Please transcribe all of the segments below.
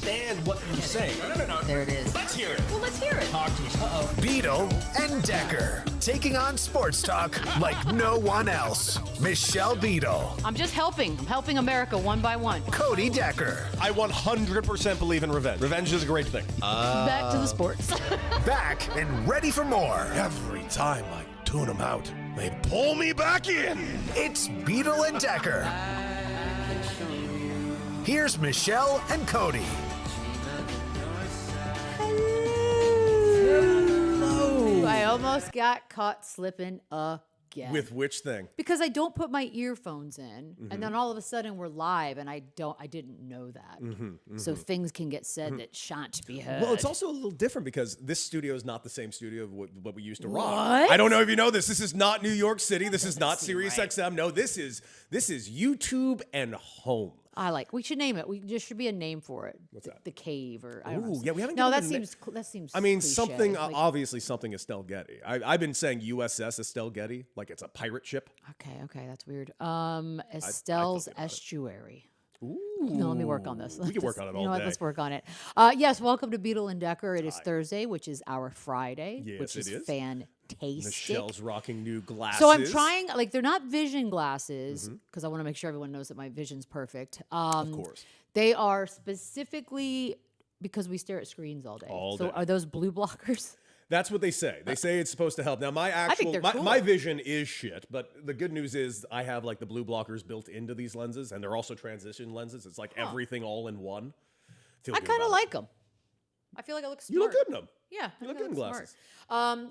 understand what you're saying. No. There it is. Let's hear it. Well, let's hear it. Talk to us. Uh-oh. Beadle and Decker, taking on sports talk like no one else. Michelle Beadle, I'm just helping. I'm helping America one by one. Cody Decker. I 100% believe in revenge. Revenge is a great thing. Back to the sports. Back and ready for more. Every time I tune them out, they pull me back in. It's Beadle and Decker. Here's Michelle and Cody. Hello. I almost got caught slipping again. With which thing? Because I don't put my earphones in, and then all of a sudden we're live, and I didn't know that. So things can get said that shan't be heard. Well, it's also a little different because this studio is not the same studio of what we used to rock. What? I don't know if you know this. This is not New York City. This is not Sirius XM. No, this is YouTube and home. We should name it. There should be a name for it. What's that? The Cave, or I don't know. Yeah, we haven't. No, given that it a seems. I mean, cliche. something obviously something Estelle Getty. I've been saying USS Estelle Getty like it's a pirate ship. Okay, that's weird. Estelle's Estuary. Ooh. No, let me work on this. We can work on it all You know what? day. Let's work on it. Yes, welcome to Beadle and Decker. It is Thursday, which is our Friday, Yes, which it is. fantastic. Michelle's rocking new glasses. So I'm trying, they're not vision glasses, because I want to make sure everyone knows that my vision's perfect. Of course. They are specifically because we stare at screens all day. All so day. are those blue blockers? That's what they say. They say it's supposed to help. Now, think they're cool. my vision is shit, but the good news is I have the blue blockers built into these lenses, and they're also transition lenses. It's like everything all in one. I kind of like them. I feel like I look smart. You look good in them. Yeah, You look good in glasses.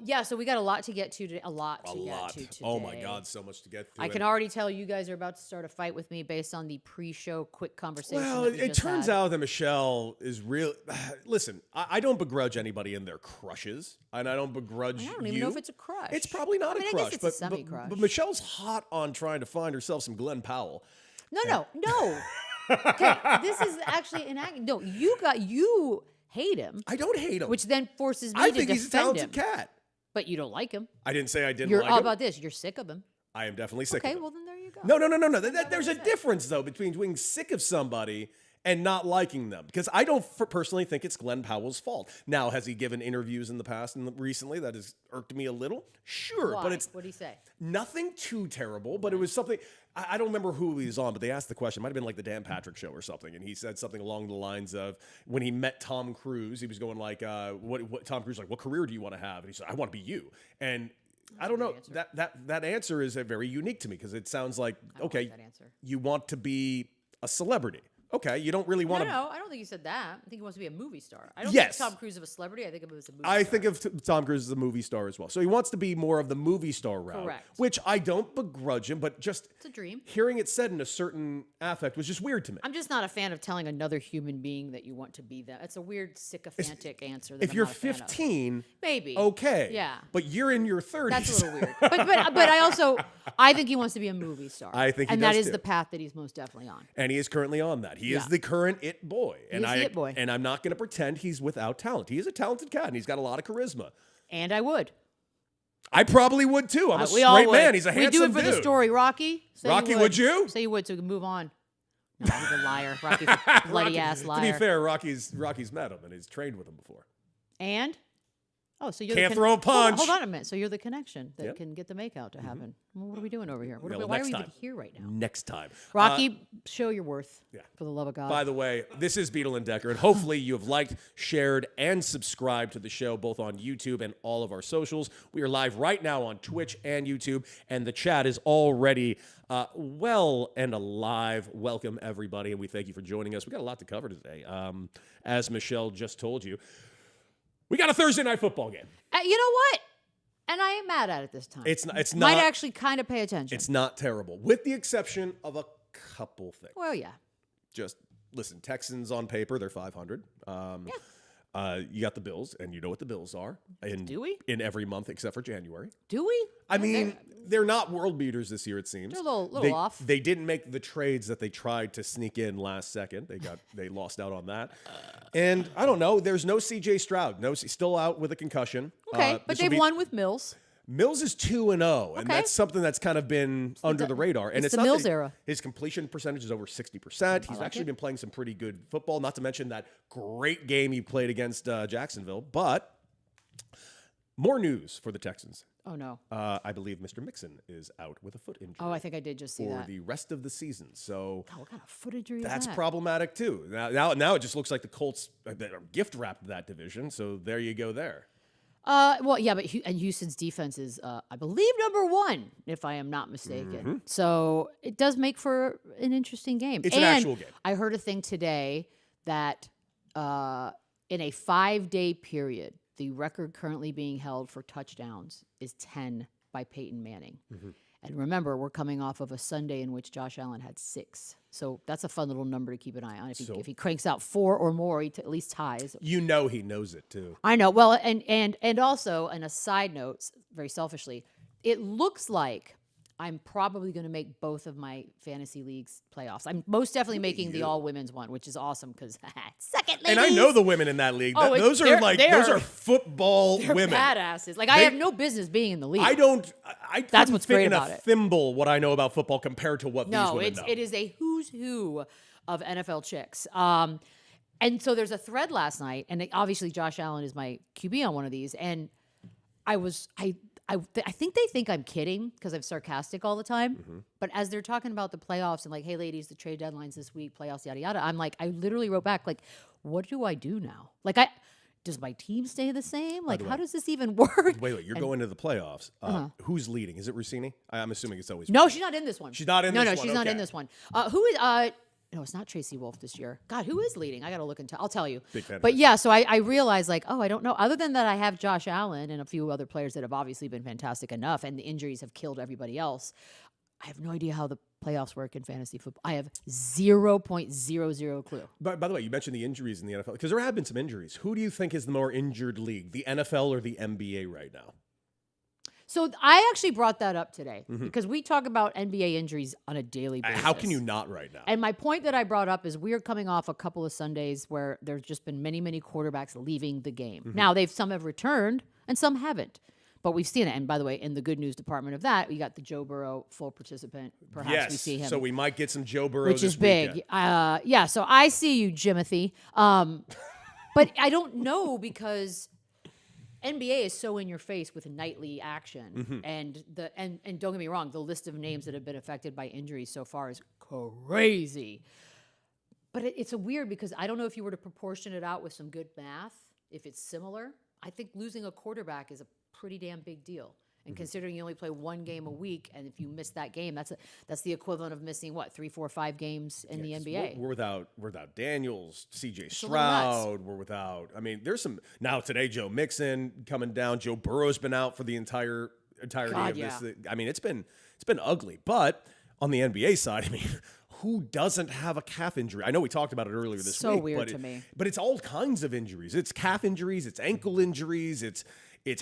Yeah, so we got a lot to get to today. A lot to get to today. Oh my God, so much to get through. I can already tell you guys are about to start a fight with me based on the pre-show quick conversation. Well, that we it just turns had. out that Michelle is real. Listen, I don't begrudge anybody in their crushes, and I don't begrudge you. I don't even know if it's a crush. It's probably not I mean, a I crush, guess it's but, a semi-crush. but Michelle's hot on trying to find herself some Glenn Powell. No. Okay, this is actually no. You hate him, I don't hate him. which then forces me I to think defend he's a talented him. cat. But you don't like him. I didn't say I didn't You're like all him. about this. You're sick of him. I am definitely sick Okay, of him. well then there you go. No. There's a difference, though, between being sick of somebody and not liking them. Because I don't personally think it's Glenn Powell's fault. Now, has he given interviews in the past and recently that has irked me a little? Sure, Why? but it's What did he say? nothing too terrible, but it was something. I don't remember who he was on, but they asked the question. It might have been like the Dan Patrick Show or something, and he said something along the lines of when he met Tom Cruise, he was going like, "What Tom Cruise like? What career do you want to have?" And he said, "I want to be you." And I don't know. That answer is very unique to me because it sounds like okay, that answer. you want to be a celebrity. Okay, you don't really want to. No, I don't think you said that. I think he wants to be a movie star. I don't Yes. think Tom Cruise is a celebrity. I think of him as a movie star. I think of Tom Cruise as a movie star as well. So he wants to be more of the movie star route. Correct. Which I don't begrudge him, but just It's a dream. hearing it said in a certain affect was just weird to me. I'm just not a fan of telling another human being that you want to be them. It's a weird sycophantic answer. That If I'm you're not a fan of. 15, maybe. okay. Yeah. But you're in your 30s. That's a little weird. But I think he wants to be a movie star. I think he and does that is too. the path that he's most definitely on. And he is currently on that. He is Yeah. the current it boy. And is the it boy. And I'm not going to pretend he's without talent. He is a talented cat, and he's got a lot of charisma. And I would. I probably would too. I'm a We all straight would. man. He's a We handsome do it for dude. the story, Rocky. Say Rocky, would you? Say you would, so we can move on. No, he's a liar. Rocky's a bloody ass liar. To be fair, Rocky's met him and he's trained with him before. And so you're Can't throw a punch. Hold on a minute. So you're the connection that Yep. can get the makeout to happen. Well, what are we doing over here? Yeah, well, Why are next we time. even here right now? Next time. Rocky, show your worth. yeah. For the love of God. By the way, this is Beadle and Decker, and hopefully you have liked, shared, and subscribed to the show both on YouTube and all of our socials. We are live right now on Twitch and YouTube, and the chat is already well and alive. Welcome, everybody, and we thank you for joining us. We got a lot to cover today. As Michelle just told you, we got a Thursday night football game. You know what? And I ain't mad at it this time. It's not. Might actually kind of pay attention. It's not terrible, with the exception of a couple things. Well, yeah. Just listen, Texans on paper, they're 500. You got the Bills, and you know what the Bills are. Do we? In every month except for January. Do we? I mean, they're not world beaters this year, it seems. They're a little off. They didn't make the trades that they tried to sneak in last second. They lost out on that. And I don't know. There's no C.J. Stroud. Still out with a concussion. Okay, but they've won with Mills. Mills is 2-0, and Okay. that's something that's kind of been under the radar. And it's it's the not Mills that era. His completion percentage is over 60%. He's like actually it. been playing some pretty good football, not to mention that great game he played against Jacksonville. But more news for the Texans. Oh, no. I believe Mr. Mixon is out with a foot injury. Oh, I think I did just see for that. the rest of the season. So God, what kind of foot injury that's is that? problematic too. Now it just looks like the Colts gift wrapped that division. So there you go there. Well, yeah, but Houston's defense is, I believe, number 1, if I am not mistaken. So it does make for an interesting game. It's an actual game. I heard a thing today that in a 5-day period, the record currently being held for touchdowns is 10 by Peyton Manning. And remember, we're coming off of a Sunday in which Josh Allen had 6. So that's a fun little number to keep an eye on. If he cranks out 4 or more, he at least ties. You know he knows it too. I know. Well, and also, and a side note, very selfishly, it looks like I'm probably going to make both of my fantasy leagues playoffs. I'm most definitely making the all women's one, which is awesome because second ladies. And I know the women in that league. Oh, those are football they're women. badasses. Like I have no business being in the league. I That's couldn't what's fit great in about a it. thimble what I know about football compared to what these No, women know. it is a who's who of NFL chicks. And so there's a thread last night, and obviously Josh Allen is my QB on one of these, and I think they think I'm kidding because I'm sarcastic all the time. But as they're talking about the playoffs and like, hey, ladies, the trade deadline's this week, playoffs, yada, yada, I'm like, I literally wrote back, like, what do I do now? Like, does my team stay the same? Like, how does this even work? Wait, you're going to the playoffs. Who's leading? Is it Rossini? I'm assuming it's always No, she's not in this one. She's not in this one? No, she's not in Okay. this one. Who is, no, it's not Tracy Wolf this year. God, who is leading? I got to look into. I'll tell you. Big fan of But hers. yeah, so I realized like, oh, I don't know. Other than that, I have Josh Allen and a few other players that have obviously been fantastic enough, and the injuries have killed everybody else. I have no idea how the playoffs work in fantasy football. I have 0.00 clue. By the way, you mentioned the injuries in the NFL because there have been some injuries. Who do you think is the more injured league, the NFL or the NBA right now? So I actually brought that up today because we talk about NBA injuries on a daily basis. How can you not right now? And my point that I brought up is we're coming off a couple of Sundays where there's just been many, many quarterbacks leaving the game. Now, some have returned and some haven't. But we've seen it. And by the way, in the good news department of that, we got the Joe Burrow full participant. Perhaps Yes, we see him. so we might get some Joe Burrow Which this is big. weekend. Yeah, so I see you, Jimothy. But I don't know because NBA is so in your face with nightly action. And don't get me wrong, the list of names that have been affected by injuries so far is crazy. But it's a weird because I don't know if you were to proportion it out with some good math, if it's similar. I think losing a quarterback is a pretty damn big deal. And considering you only play one game a week, and if you miss that game, that's the equivalent of missing, 3, 4, 5 games in the NBA. We're without Daniels, CJ a little Stroud. We're without. I mean, there's some now today. Joe Mixon coming down. Joe Burrow's been out for the entirety God, of yeah. this. I mean, it's been ugly. But on the NBA side, I mean, who doesn't have a calf injury? I know we talked about it earlier this So week. weird to me. But it's all kinds of injuries. It's calf injuries. It's ankle injuries. It's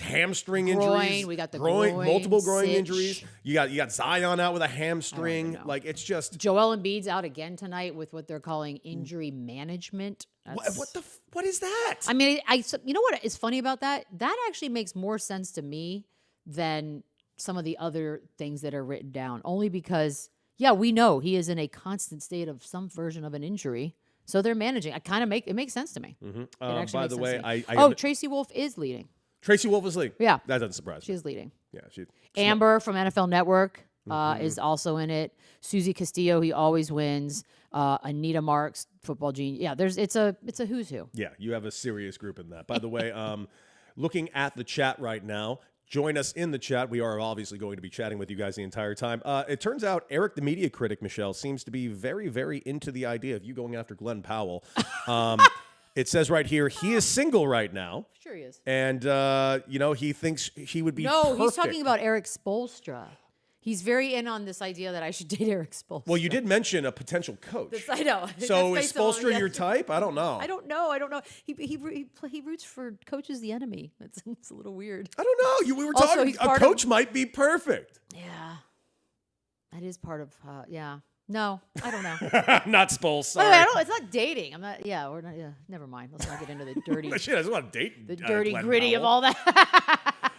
hamstring injuries. We got the multiple groin sitch. injuries. You got Zion out with a hamstring. know. Like it's just Joel Embiid's out again tonight with what they're calling injury management. what is that? I mean, you know what is funny about that? That actually makes more sense to me than some of the other things that are written down. Only because, yeah, we know he is in a constant state of some version of an injury. So they're managing. It makes sense to me. It actually By makes the sense way, to me. Tracy Wolf is leading. Tracy Wolf is leading. Yeah. That doesn't surprise She me. is leading. Yeah, Amber from NFL Network is also in it. Susie Castillo, he always wins. Anita Marks, football genius. Yeah, it's a who's who. Yeah, you have a serious group in that. By the way, looking at the chat right now, join us in the chat. We are obviously going to be chatting with you guys the entire time. It turns out Eric, the media critic, Michelle, seems to be very, very into the idea of you going after Glenn Powell. It says right here, he is single right now. Sure he is. And, he thinks he would be No, perfect. he's talking about Eric Spoelstra. He's very in on this idea that I should date Eric Spoelstra. Well, you did mention a potential coach. I know. So That's is based on- Spoelstra your type? I don't know. I don't know. He roots for coach is the enemy. It's a little weird. I don't know. We were Also, talking. he's A part of- coach might be perfect. Yeah, that is part of. Yeah. No, I don't know. Not Spoels. By Sorry. the way, it's not dating. I'm not. Yeah, we're not. Yeah, never mind. Let's not get into the dirty, Shit, I just want to date the dirty Glenn gritty of Powell. all that.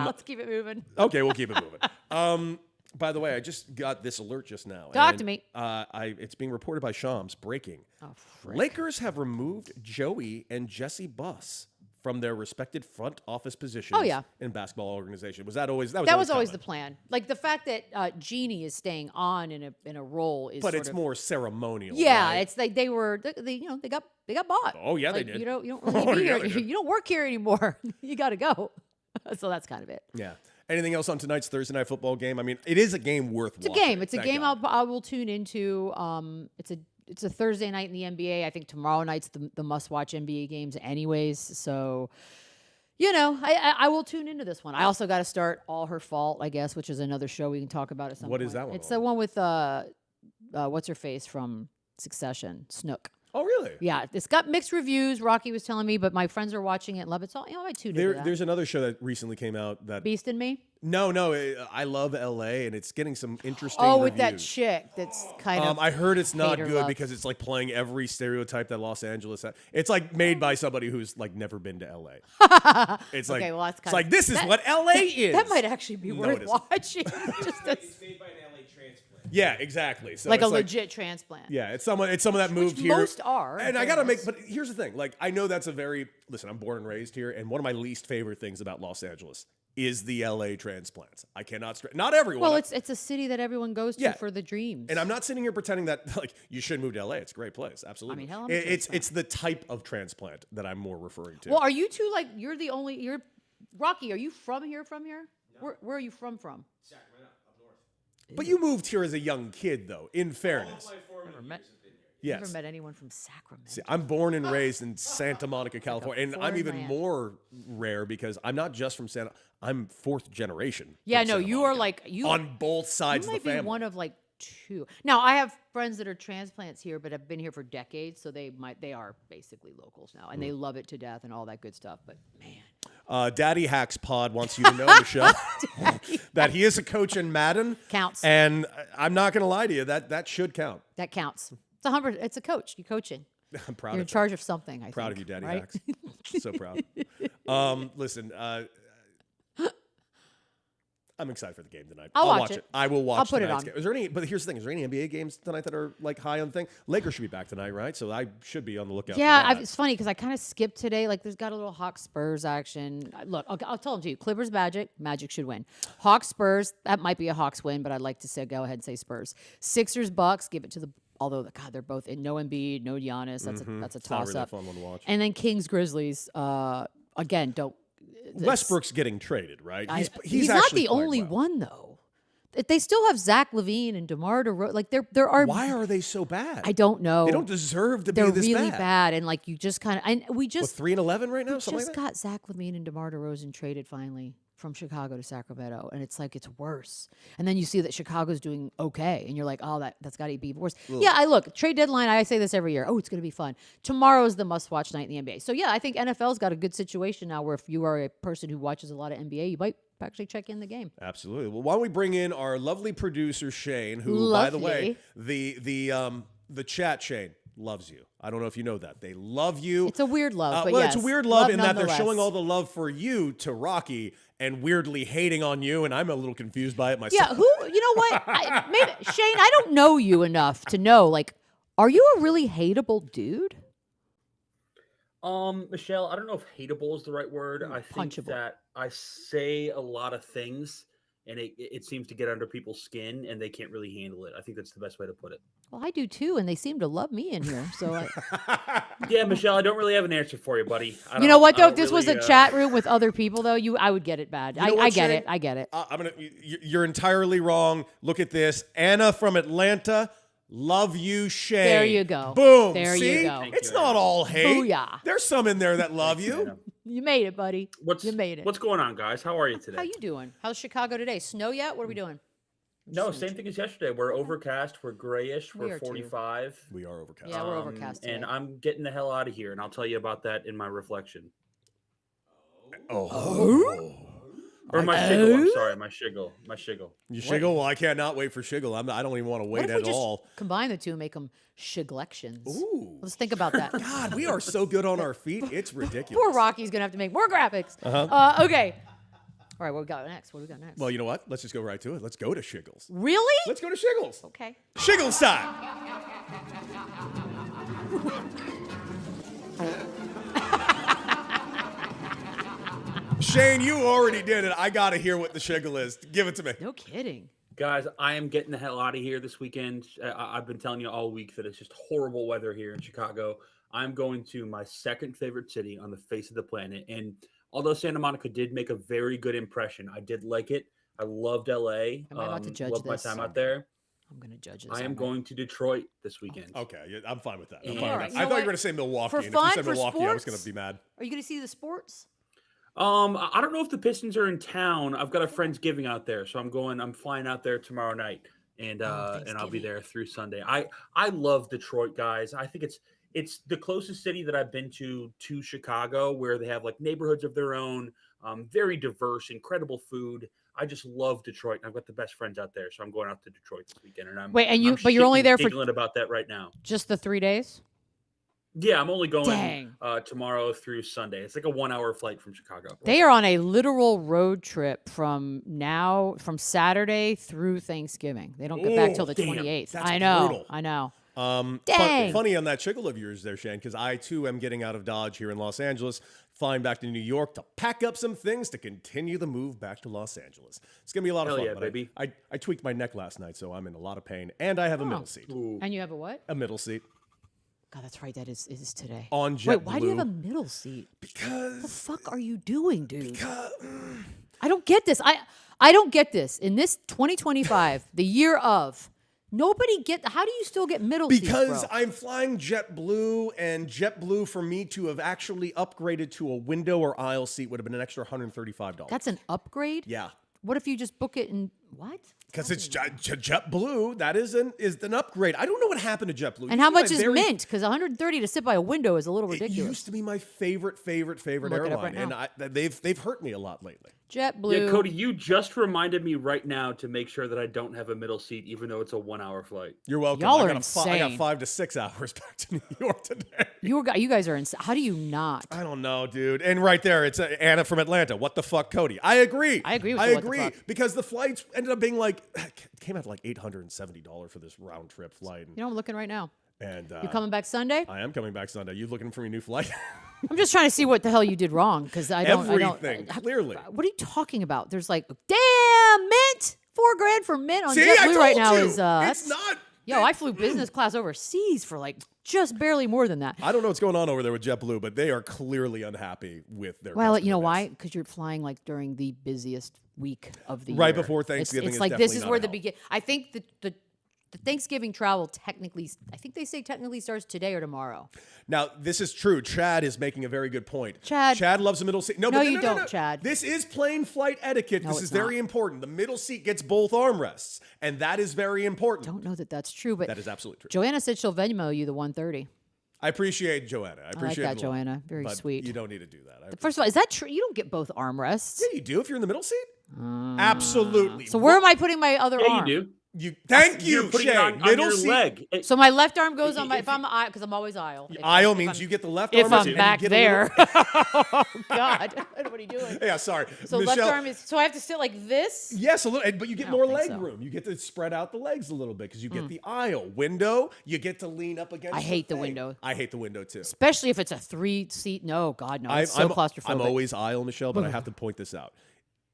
Let's keep it moving. Okay, we'll keep it moving. By the way, I just got this alert just now. Talk to me. It's being reported by Shams. Breaking. Oh, frick. Lakers have removed Joey and Jesse Buss from their respected front office positions in basketball organization. Was that always that was always the plan? Like the fact that Jeannie is staying on in a role is, but it's more ceremonial. Yeah, right? it's like they got bought. Oh yeah, like, they did. You don't really be here. You don't work here anymore. You got to go. So that's kind of it. Yeah. Anything else on tonight's Thursday night football game? I mean, it is a game worth watching. It's a game. It's a game I will tune into. It's a Thursday night in the NBA. I think tomorrow night's the must-watch NBA games anyways. So, I will tune into this one. I also got to start All Her Fault, I guess, which is another show we can talk about at some point. What is that one? It's the one with, what's-her-face from Succession, Snook. Oh, really? Yeah, it's got mixed reviews. Rocky was telling me, but my friends are watching it and love it. So, I tune into that. There's another show that recently came out that... Beast and Me? No, I love L.A., and it's getting some interesting with that reviews. chick that's kind of... I heard it's not hater good love. because it's like playing every stereotype that Los Angeles has. It's like made by somebody who's like never been to L.A. It's like, Okay, well, that's it's like this is what L.A. is. That might actually be No, worth it isn't. watching. Just as, It's made by an LA transplant. Yeah, exactly. So like a it's legit transplant. Yeah, it's someone that moved here. Most are, And in I gotta fairness. but here's the thing. Like, I know that's listen, I'm born and raised here, and one of my least favorite things about Los Angeles is the LA transplants. I cannot not everyone. Well, it's a city that everyone goes to for the dreams. And I'm not sitting here pretending that like you should move to LA. It's a great place, absolutely. I mean, hell, I'm a it's the type of transplant that I'm more referring to. Well, are you two like you're Rocky? Are you from here? No. Where are you from? Sacramento, up north. But you moved here as a young kid, though. In fairness, All of my formative years have been here. yes. Never met anyone from Sacramento. See, I'm born and raised in Santa Monica, California, and I'm foreign even land. more rare because I'm not just from Santa. I'm fourth generation. Yeah, from no, Santa you Monica. are like you on both sides You of might the family. be one of like two. Now I have friends that are transplants here, but have been here for decades, so they are basically locals now, and they love it to death and all that good stuff. But man, Daddy Hacks Pod wants you to know, Michelle, that he is a coach in Madden. Counts. And I'm not going to lie to you, that should count. that counts. It's a coach. You're coaching. I'm proud You're in of you. charge of something. I Proud think, of you, Daddy right? Hacks. So proud. Listen, I'm excited for the game tonight. I'll watch it. I will watch. I'll put it tonight's on. game. Is there any? But here's the thing: is there any NBA games tonight that are like high on the thing? Lakers should be back tonight, right? So I should be on the lookout. Yeah, for that. it's funny because I kind of skipped today. Like, there's got a little Hawks Spurs action. Look, I'll tell them to you. Clippers Magic. Magic should win. Hawks Spurs. That might be a Hawks win, but I'd like to go ahead and say Spurs. Sixers Bucks. Give it to the. Although God, they're both in no Embiid, no Giannis. That's a It's not toss really a up. fun one to watch. And then Kings Grizzlies. Again, don't. Westbrook's getting traded, right? He's not actually the played only well. one though. They still have Zach LaVine and DeMar DeRozan. Like there are. Why are they so bad? I don't know. They don't deserve to They're be this really bad. bad, and like you just kind of and we What, just 3-11 right now? we Something just like that? got Zach LaVine and DeMar DeRozan traded finally from Chicago to Sacramento, and it's like it's worse. And then you see that Chicago's doing okay, and you're like, oh, that's got to be worse. Yeah, I look trade deadline. I say this every year. Oh, it's going to be fun. Tomorrow's the must-watch night in the NBA. So yeah, I think NFL's got a good situation now where if you are a person who watches a lot of NBA, you might actually check in the game. Absolutely. Well, why don't we bring in our lovely producer Shane, who, by the way, Lovely. the chat Shane loves you. I don't know if you know that they love you. It's a weird love, but well, yes, it's a weird love in that they're nonetheless. showing all the love for you to Rocky and weirdly hating on you, and I'm a little confused by it myself. Yeah, you know what? Maybe Shane, I don't know you enough to know. Like, are you a really hateable dude? Michelle, I don't know if hateable is the right word. I think Punchable. that I say a lot of things and it seems to get under people's skin and they can't really handle it. I think that's the best way to put it. Well, I do too, and they seem to love me in here. So, Yeah, Michelle, I don't really have an answer for you, buddy. you know what though? I If don't this was really, a chat room with other people, though, I would get it bad. You know I what, get Shane? it. I get it. You're entirely wrong. Look at this. Anna from Atlanta. Love you, Shane. There you go. Boom. There you See? go. It's not all hate. Booyah. There's some in there that love you. You made it, buddy. You made it. What's going on, guys? How are you today? How you doing? How's Chicago today? Snow yet? What are we doing? No, same thing as yesterday. We're overcast. We're grayish. We We're are too. 45. We are overcast. Yeah, we're overcast today. And I'm getting the hell out of here, and I'll tell you about that in my reflection. Oh. Or my shiggle. I'm sorry, my shiggle. My shiggle. You Shiggle? Well, I cannot wait for Shiggle. I don't even want to What wait if we at just all. combine the two and make them shiglections? Ooh. Let's think about that. God, we are so good on our feet. It's ridiculous. Poor Rocky's gonna have to make more graphics. Okay. All right, what we got next? What do we got next? Well, you know what? Let's just go right to it. Let's go to Shiggles. Really? Let's go to Shiggles. Okay. Shiggles time. Shane, you already did it. I got to hear what the Shiggle is. Give it to me. No kidding. Guys, I am getting the hell out of here this weekend. I've been telling you all week that it's just horrible weather here in Chicago. I'm going to my second favorite city on the face of the planet. And although Santa Monica did make a very good impression, I did like it. I loved LA. Am I about to judge loved this? my time out there. I'm going to judge this. I am going to Detroit this weekend. Okay, yeah, I'm fine with that. I'm Yeah. fine All with right, that. you I know thought you what? were going to say Milwaukee. For And if fun, you said for Milwaukee, I was going sports? to be mad. Are you going to see the sports? I don't know if the Pistons are in town. I've got a Friendsgiving out there, so I'm flying out there tomorrow night, and I'll be Thanksgiving. there through Sunday. I love Detroit, guys. I think it's the closest city that I've been to Chicago, where they have like neighborhoods of their own, very diverse, incredible food. I just love Detroit. I've got the best friends out there, so I'm going out to Detroit this weekend. And but you're only there for giggling about that right now. just the 3 days? Yeah, I'm only going Dang. tomorrow through Sunday. It's like a 1-hour flight from Chicago. They are on a literal road trip from Saturday through Thanksgiving. They don't get back till the damn. 28th. That's I know. brutal. I know. Dang. Funny on that Shiggle of yours there, Shane, because I too am getting out of Dodge here in Los Angeles, flying back to New York to pack up some things to continue the move back to Los Angeles. It's going to be a lot of Hell fun. yeah, but baby. I tweaked my neck last night, so I'm in a lot of pain. And I have a middle seat. Ooh. And you have a what? A middle seat. God, that's right. That is today. On JetBlue. Wait, why do you have a middle seat? Because... What the fuck are you doing, dude? I don't get this. I don't get this. In this 2025, the year of, how do you still get middle seats, Because bro? I'm flying JetBlue, and JetBlue for me to have actually upgraded to a window or aisle seat would have been an extra $135. That's an upgrade? Yeah. What if you just book it in what? Because it's JetBlue. That is an upgrade. I don't know what happened to JetBlue. And how much is Mint? Because 130 to sit by a window is a little It ridiculous. used to be my favorite Look it up airline, right and now. they've hurt me a lot lately. JetBlue. Yeah, Cody, you just reminded me right now to make sure that I don't have a middle seat, even though it's a 1-hour flight. You're welcome. Y'all I are got I got insane. 5 to 6 hours back to New York today. You guys are insane. How do you not? I don't know, dude. And right there, it's Anna from Atlanta. What the fuck, Cody? I agree. I agree with I you, what the agree fuck. because the flights ended up being like it came out to like $870 for this round trip flight. You know, I'm looking right now. And You coming back Sunday? I am coming back Sunday. You looking for a new flight? I'm just trying to see what the hell you did wrong because I don't. Everything, clearly. What are you talking about? There's like, damn, Mint, $4,000 for Mint on See, I JetBlue told right now you. is It's that's- not. Yo, I flew business class overseas for like just barely more than that. I don't know what's going on over there with JetBlue, but they are clearly unhappy with their. Well, you customer know base. why? Because you're flying like during the busiest week of the year. Right before It's- Thanksgiving It's, is like this definitely is not where a the help. begin. I think the Thanksgiving travel technically, I think they say technically starts today or tomorrow. Now, this is true. Chad is making a very good point. Chad loves the middle seat. No, but you don't, Chad. This is plain flight etiquette. No, this it's is very not. important. The middle seat gets both armrests, and that is very important. Don't know that that's true, but That is absolutely true. Joanna said she'll Venmo you the 130. I appreciate Joanna. I appreciate that, it a lot, Joanna. Very but sweet. You don't need to do that. First of all, is that true? You don't get both armrests. Yeah, you do if you're in the middle seat. Absolutely. So where am I putting my other Yeah, arm? you do. Thank You're you, putting Shane. it on middle your seat. leg. So my left arm goes on If my you- if I'm because I'm always aisle. Aisle if means I'm- you get the left if arm. I'm and you back get a there. little- Oh God, what are you doing? Yeah, sorry. So Michelle, left arm is. So I have to sit like this. Yes, a little, but you get I don't more think leg so. room. You get to spread out the legs a little bit because you get the aisle window. You get to lean up against. I hate the thing. window. I hate the window too. Especially if it's a 3-seat. No, God, no. It's so claustrophobic. I'm always aisle, Michelle, but I have to point this out.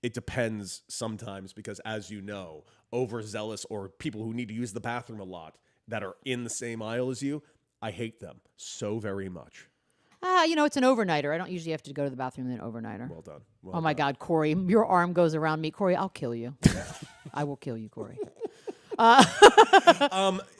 It depends sometimes because, as you know, overzealous or people who need to use the bathroom a lot that are in the same aisle as you, I hate them so very much. You know, it's an overnighter. I don't usually have to go to the bathroom in an overnighter. Well done. Oh my God, Corey, your arm goes around me. Corey, I'll kill you. I will kill you, Corey. All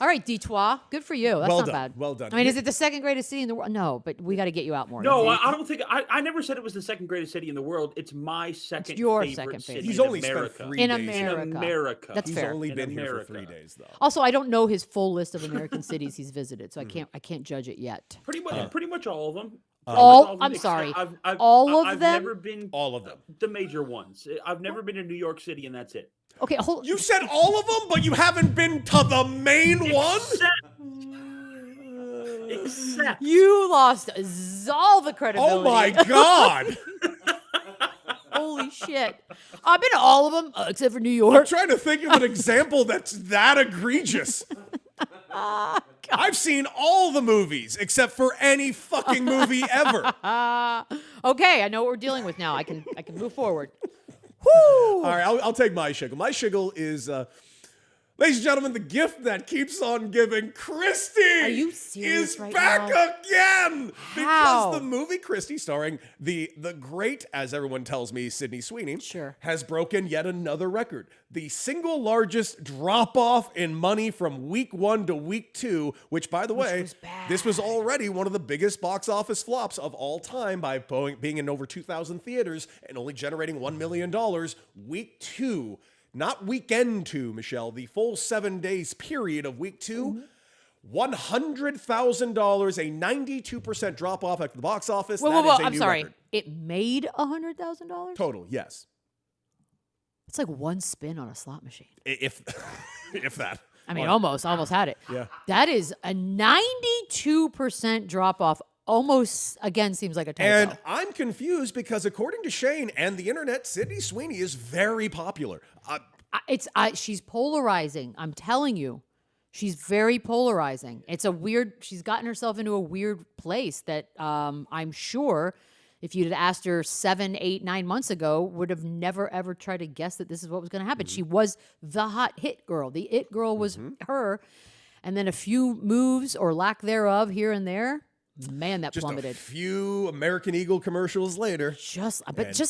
right, Detroit. Good for you. That's Well not done, bad. well done. I mean, is it the second greatest city in the world? No, but we got to get you out more. No, I don't think I never said it was the second greatest city in the world. It's my second your favorite second city favorite. He's in only America. spent 3 In days. America. In America. That's He's fair. only In been here America. for 3 days, though. Also, I don't know his full list of American cities he's visited, so I can't judge it yet. Pretty much all of them. I'm sorry. All of I've them? never been All of them. the major ones. I've never been to New York City, and that's it. Okay, hold. You said all of them, but you haven't been to the main one? Except You lost all the Oh credibility. my God. Holy shit. I've been to all of them, except for New I'm York. trying to think of an example that's that egregious. I've seen all the movies except for any fucking movie ever. Okay, I know what we're dealing with now. I can move forward. Woo! All right, I'll take my shiggle. My shiggle is, ladies and gentlemen, the gift that keeps on giving. Christy Are you serious is right back now? again How? because the movie Christy, starring the great, as everyone tells me, Sydney Sweeney, Sure. has broken yet another record. The single largest drop off in money from week 1 to week 2, which, by the way, was bad. this was already one of the biggest box office flops of all time by being in over 2,000 theaters and only generating $1 million. Week 2, not weekend 2, Michelle, the full 7 days period of week 2, $100,000, a 92% drop off at the box office. Whoa, That whoa, is whoa. a I'm new sorry. record. It made $100,000? Total, yes. It's like one spin on a slot machine. If that. I mean, almost had it. Yeah. That is a 92% drop off. Almost, again, seems like a typo. And I'm confused because according to Shane and the internet, Sydney Sweeney is very popular. She's polarizing. I'm telling you. She's very polarizing. She's gotten herself into a weird place that I'm sure if you'd have asked her 7, 8, 9 months ago, would have never, ever tried to guess that this is what was going to happen. She was the hot hit girl. The it girl was her. And then a few moves or lack thereof here and there. Man, that Just plummeted. a few American Eagle commercials later. Just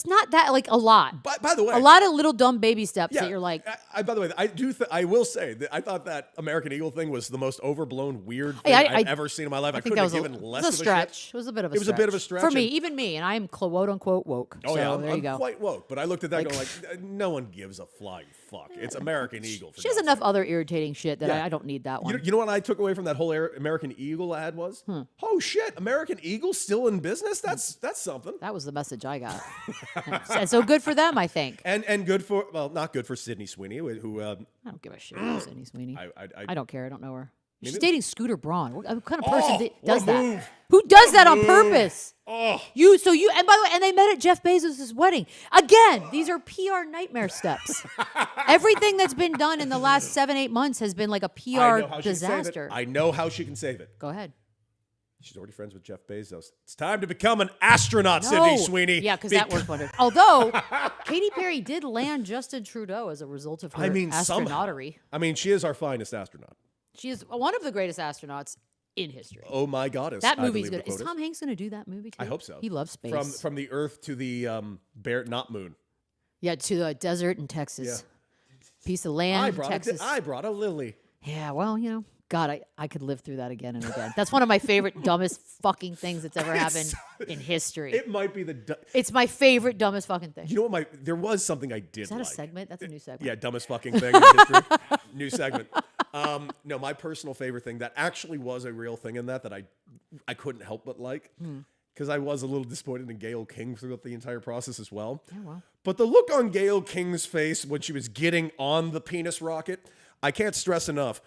not that, like a lot. By the way, A lot of little dumb baby steps that you're like, by the way, I will say that I thought that American Eagle thing was the most overblown, weird thing Hey, I've ever seen in my life. I think couldn't that have was given a, less it was a of a stretch. shit. It was a bit of a It was a bit of a stretch. For me, and- even me, and I am quote unquote woke. Oh so yeah, there you go. I'm quite woke, but I looked at that going like, no one gives a flying fuck. It's American Eagle. For She has God's enough sake. other irritating shit that Yeah. I don't need that one. You know what I took away from that whole American Eagle ad was? Oh shit, American Eagle still in business? That's something. That was the message I got. And so good for them, I think. And good for, well, not good for Sydney Sweeney, who I don't give a shit about Sydney Sweeney. I I don't care. I don't know her. She's neither. dating Scooter Braun. What kind of person what does a that? move. Who does that on purpose? Oh, And by the way, and they met at Jeff Bezos' wedding. Again, these are PR nightmare steps. Everything that's been done in the last 7, 8 months has been like a I know PR how she can save it. disaster. I know how she can save it. Go ahead. She's already friends with Jeff Bezos. It's time to become an astronaut, Sydney Sweeney. Yeah, because that worked wonders. Although, Katy Perry did land Justin Trudeau as a result of her astronautery. She is our finest astronaut. She is one of the greatest astronauts in history. Oh my goddess. That I movie's believe good. the Is quote Tom Hanks going to do that movie too? I hope so. He loves space. From the Earth to the not moon. Yeah, to the desert in Texas. Piece of land, Texas. I brought a lily. Yeah, well, God, I could live through that again and again. That's one of my favorite, dumbest fucking things that's ever happened in history. It might be It's my favorite, dumbest fucking thing. You know what? There was something I did Is that like. a segment? That's a new segment. Yeah, dumbest fucking thing in history. New segment. No, my personal favorite thing that actually was a real thing in that I couldn't help but like. Because I was a little disappointed in Gayle King throughout the entire process as well. Yeah, well. But the look on Gayle King's face when she was getting on the penis rocket, I can't stress enough.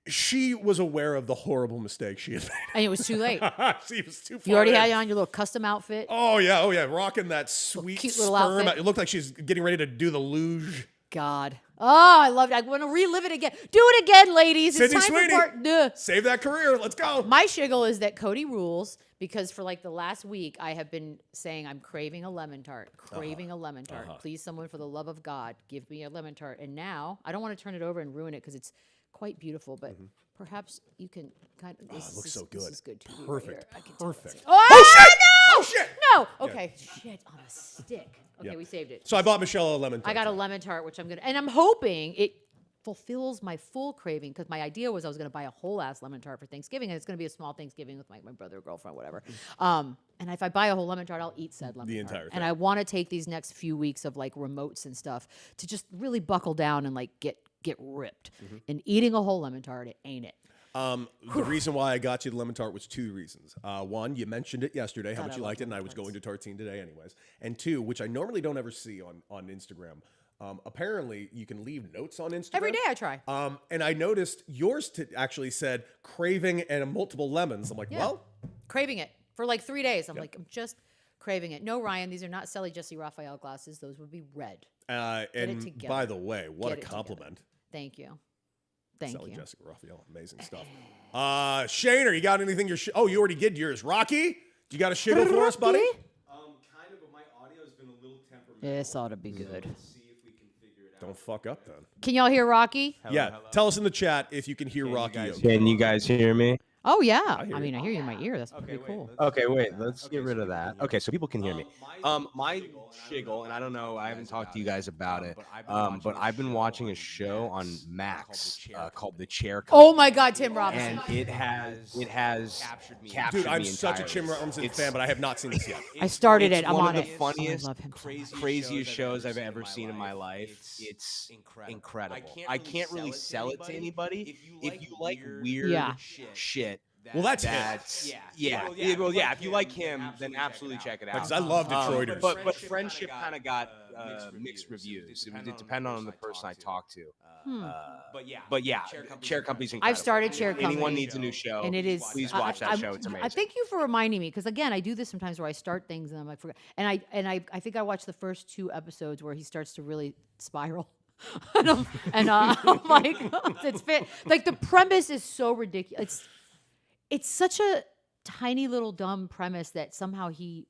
She was aware of the horrible mistake she had made. And it was too late. She was too far You already in. had on your little custom outfit. Oh yeah, rocking that sweet cute little sperm. outfit. It looked like she's getting ready to do the luge. God. Oh, I loved it. I want to relive it again. Do it again, ladies. Sydney it's time Sweeney. for part two. Save that career. Let's go. My shiggle is that Cody rules because for like the last week, I have been saying I'm craving a lemon tart. Craving a lemon tart. Please, someone, for the love of God, give me a lemon tart. And now, I don't want to turn it over and ruin it because it's quite beautiful, but perhaps you can kind of. It looks so good. This is good TV. Perfect. Right here. I can Perfect. Oh, shit! no! Oh shit! No. Okay. Shit on a stick. Okay, Yeah. we saved it. So I bought Michelle a lemon tart. I got a lemon tart, which I'm gonna, and I'm hoping it fulfills my full craving because my idea was I was gonna buy a whole ass lemon tart for Thanksgiving, and it's gonna be a small Thanksgiving with my brother or girlfriend, whatever. And if I buy a whole lemon tart, I'll eat said lemon tart. entire thing. And I want to take these next few weeks of like remotes and stuff to just really buckle down and like get ripped. And eating a whole lemon tart, it ain't it. The reason why I got you the lemon tart was two reasons. One, you mentioned it yesterday, how God, much I you love liked it, and I lemon was tarts. going to Tartine today anyways. And two, which I normally don't ever see on Instagram, apparently you can leave notes on Instagram. Every day I try. And I noticed yours actually said craving and multiple lemons. I'm like, Yeah. well, Craving it for like 3 days. I'm like, I'm just craving it. No, Ryan, these are not Sally Jesse Raphael glasses. Those would be red. And together. by the way, what Get a it compliment. Thank you. Thank Sally you. Jessica Raphael, amazing stuff. Shaner, you got anything? You already did yours. Rocky, do you got a shiggle for us, buddy? Kind of, but my audio's been a little temperamental. This ought to be good. Let's see if we can figure it out. Don't fuck up then. Can y'all hear Rocky? Yeah, tell us in the chat if you can hear Rocky. Okay. Can you guys hear me? Oh yeah. hear I you. mean, I hear you in my ear. That's pretty cool. Okay, wait. Let's get rid of that. can hear Okay, so people can hear me. My Shiggle, Shiggle, and I don't know, I haven't talked to you guys about it, but I've been watching a show on Max called The Chair Company. Oh my God, Tim Robinson. And it has captured Dude, I'm me such a entirely. Tim Robinson fan, but I have not seen this yet. I started It's it. I'm one on of it. the Oh, I funniest, love him so much. craziest shows I've ever seen in my life. It's incredible. I can't really sell it to anybody. If you like weird Yeah. shit, Well, that's yeah. Well, yeah. If you like him, then absolutely check it out. Because I love Detroiters. But Friendship kind of got mixed reviews. It depended on the person I talked to. But yeah, Chair Company's incredible. I've started Chair Company. Anyone needs a new show, And it is. please watch that show. It's amazing. I thank you for reminding me because again, I do this sometimes where I start things and I'm like, forget. And I think I watched the first 2 episodes where he starts to really spiral. I'm like, it's like the premise is so ridiculous. It's such a tiny little dumb premise that somehow he's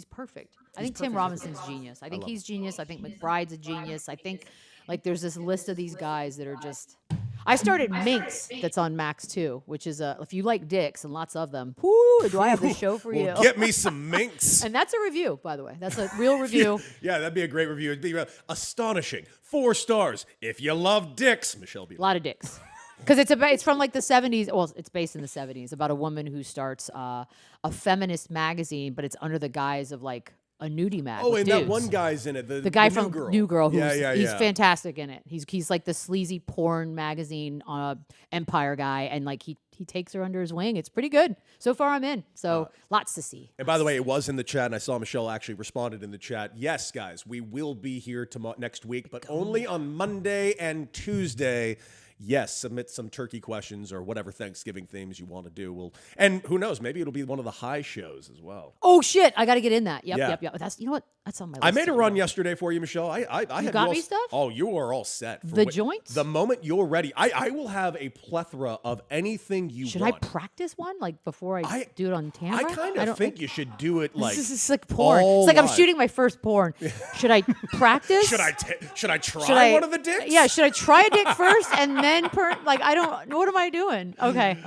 perfect. I think Tim Robinson's genius. I think he's genius. I think McBride's a genius. I think like there's this list of these guys that are just. I started Minx that's on Max too, which is if you like dicks and lots of them. Whoo, do I have the show for you? Well, get me some minks. And that's a review, by the way. That's a real review. Yeah, that'd be a great review. It'd be astonishing. 4 stars. If you love dicks, Michelle B. A lot of dicks. Because it's from like the 70s. Well, it's based in the 70s about a woman who starts a feminist magazine, but it's under the guise of like a nudie mag. Oh, with and dudes. that one guy's in it. The guy new from girl. New Girl. Who's, he's yeah. fantastic in it. He's like the sleazy porn magazine Empire guy, and like he takes her under his wing. It's pretty good. So far, I'm in. So lots to see. And by the way, it was in the chat, and I saw Michelle actually responded in the chat. Yes, guys, we will be here next week, but only on Monday and Tuesday. Yes, submit some turkey questions or whatever Thanksgiving themes you want to do. And who knows? Maybe it'll be one of the high shows as well. Oh shit! I got to get in that. Yep, Yeah. yep. That's you know what? That's on my list. I made a to run do. yesterday for you, Michelle. I You had got all me stuff? Oh, you are all set. For The joints? The moment you're ready, I will have a plethora of anything you Should want. I practice one like before I do it on camera? I kind of think you should do it like this is like porn. all It's like I'm live. shooting my first porn. Should I practice? Should I try one of the dicks? Yeah, should I try a dick first and then like I don't. What am I doing? Okay.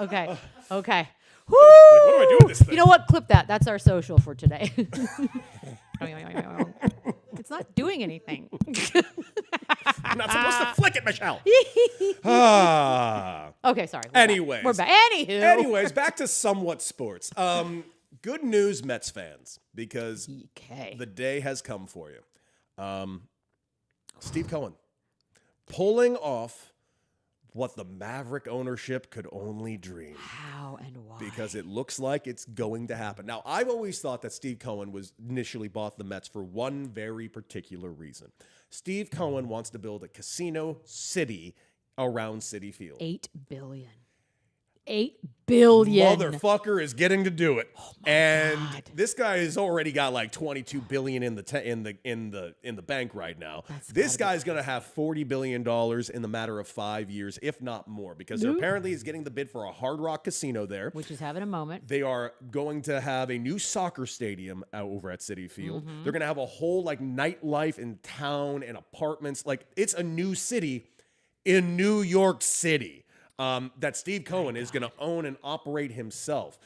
Woo! what do I do with this thing? You know what? Clip that. That's our social for today. It's not doing anything. I'm not supposed to flick it, Michelle. Okay, sorry. Anyways. We're back. Anyways, back to somewhat sports. Good news, Mets fans, because Okay. the day has come for you. Steve Cohen pulling off what the Maverick ownership could only dream. How and why? Because it looks like it's going to happen. Now, I've always thought that Steve Cohen was initially bought the Mets for one very particular reason. Steve Cohen wants to build a casino city around Citi Field. $8 billion. $8 billion. Motherfucker is getting to do it, and God. this guy has already got like $22 billion in the bank right now. This guy's gonna have $40 billion in the matter of 5 years, if not more, because apparently he's getting the bid for a Hard Rock casino there, Which is having a moment. They are going to have a new soccer stadium over at Citi Field. Mm-hmm. They're gonna have a whole like nightlife in town and apartments. Like it's a new city in New York City. That Steve Cohen is going to own and operate himself.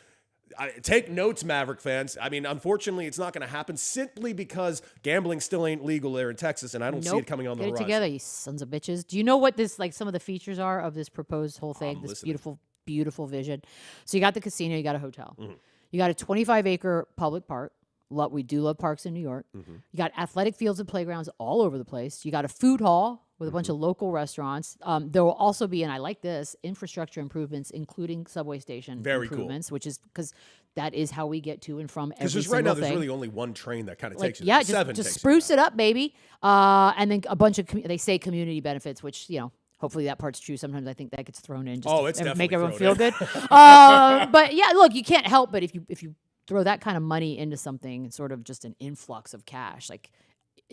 Take notes, Maverick fans. I mean, unfortunately, it's not going to happen simply because gambling still ain't legal there in Texas, and I don't see it coming on the Get it horizon. together, you sons of bitches. Do you know what this like some of the features are of this proposed whole thing? I'm This listening. beautiful, beautiful vision. So you got the casino, you got a hotel, Mm-hmm. you got a 25-acre public park. We do love parks in New York. Mm-hmm. You got athletic fields and playgrounds all over the place. You got a food hall with a bunch Mm-hmm. of local restaurants. There will also be, and I like this, infrastructure improvements, including subway station Very cool. improvements, which is because that is how we get to and from every Because single right now, thing. there's really only one train that kind of Like, takes you. yeah, Seven just takes you spruce there. it up, baby. And then a bunch of they say community benefits, which hopefully that part's true. Sometimes I think that gets thrown in just Oh, to it's make definitely everyone feel thrown good. But yeah, look, you can't help but if you throw that kind of money into something, and sort of just an influx of cash. Like,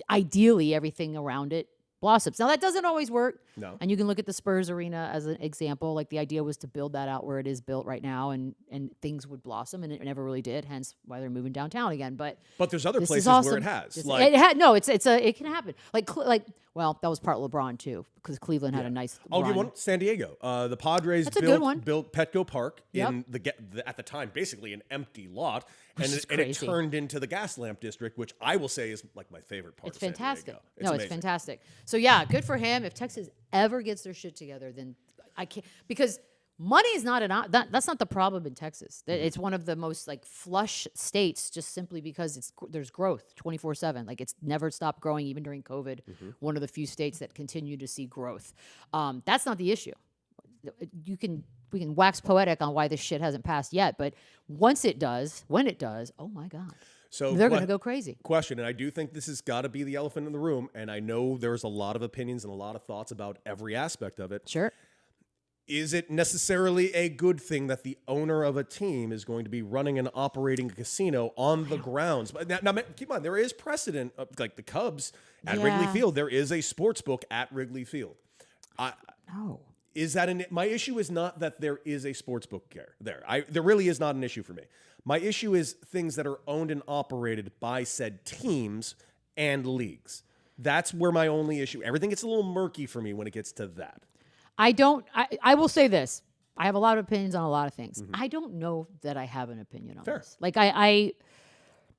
ideally, everything around it blossoms. Now, that doesn't always work. No. And you can look at the Spurs arena as an example. Like, the idea was to build that out where it is built right now, and things would blossom, and it never really did. Hence why they're moving downtown again. But there's other this is places awesome. where it has. It can happen. Well, that was part LeBron too, because Cleveland had a nice. I'll give run. one. San Diego. The Padres That's a good one. built Petco Park Yep. in at the time basically an empty lot, Which and is it crazy. turned into the Gas Lamp District, which I will say is like my favorite part. It's of San fantastic. Diego. It's amazing. fantastic. So yeah, good for him. If Texas ever gets their shit together, then I can't, because money is not that's not the problem in Texas. It's one of the most like flush states, just simply because there's growth 24/7. Like, it's never stopped growing, even during COVID. One of the few states that continue to see growth. That's not the issue. We can wax poetic on why this shit hasn't passed yet, but when it does, oh my God. So They're going to go crazy. Question, and I do think this has got to be the elephant in the room, and I know there's a lot of opinions and a lot of thoughts about every aspect of it. Sure. Is it necessarily a good thing that the owner of a team is going to be running and operating a casino on the grounds? But now, keep in mind, there is precedent, like the Cubs at Wrigley Field. There is a sports book at Wrigley Field. No. Is that my issue is not that there is a sports book there. There really is not an issue for me. My issue is things that are owned and operated by said teams and leagues. That's where my only issue. Everything gets a little murky for me when it gets to that. I will say this. I have a lot of opinions on a lot of things. I don't know that I have an opinion on this. Like,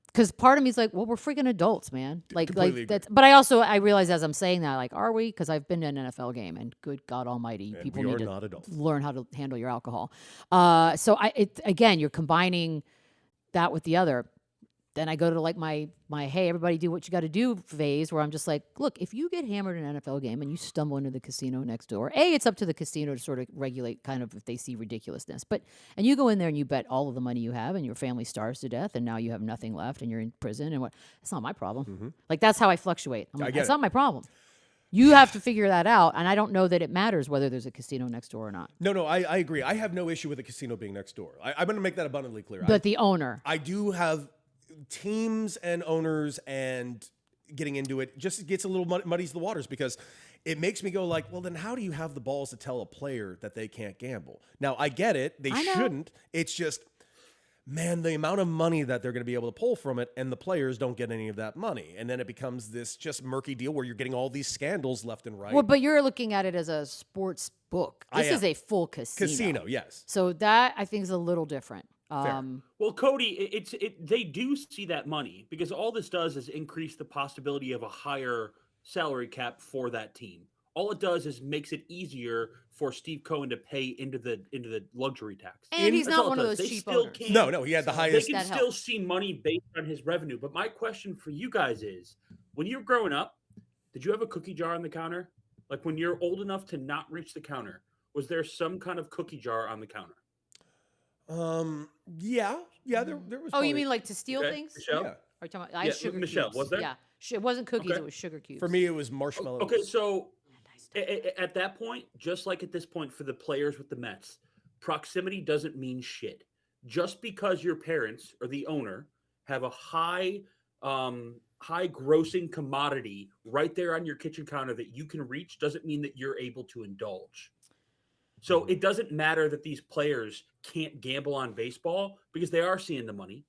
because part of me is like, well, we're freaking adults, man. Like that's. But I realize as I'm saying that, like, are we? Because I've been to an NFL game, and good God Almighty, And people we need are to not adults. learn how to handle your alcohol. So again, you're combining that with the other. Then I go to like my hey, everybody do what you got to do phase, where I'm just like, look, if you get hammered in an NFL game and you stumble into the casino next door, it's up to the casino to sort of regulate kind of if they see ridiculousness. And you go in there and you bet all of the money you have, and your family starves to death, and now you have nothing left, and you're in prison, and it's not my problem. Like, that's how I fluctuate. It's not my problem. You have to figure that out, and I don't know that it matters whether there's a casino next door or not. No, I agree. I have no issue with a casino being next door. I'm going to make that abundantly clear. But the owner. I do have teams and owners, and getting into it just gets a little muddies the waters, because it makes me go like, well, then how do you have the balls to tell a player that they can't gamble? Now, I get it. They shouldn't. It's just, man, the amount of money that they're going to be able to pull from it, and the players don't get any of that money. And then it becomes this just murky deal where you're getting all these scandals left and right. Well, but you're looking at it as a sports book. This is a full casino. Casino, yes. So that, I think, is a little different. Well, Cody, they do see that money, because all this does is increase the possibility of a higher salary cap for that team. All it does is makes it easier for Steve Cohen to pay into the luxury tax. And he's not one of those cheap owners. No, he had the highest. They can still see money based on his revenue. But my question for you guys is, when you were growing up, did you have a cookie jar on the counter? Like, when you're old enough to not reach the counter, was there some kind of cookie jar on the counter? Yeah, there was. Oh, you mean like to steal things? Michelle? Yeah. Are you talking about, I had sugar Michelle, cubes. was there? Yeah, it wasn't cookies; it was sugar cubes. For me, it was marshmallows. Okay, so at that point, just like at this point for the players with the Mets, proximity doesn't mean shit. Just because your parents or the owner have a high grossing commodity right there on your kitchen counter that you can reach doesn't mean that you're able to indulge. So it doesn't matter that these players can't gamble on baseball, because they are seeing the money.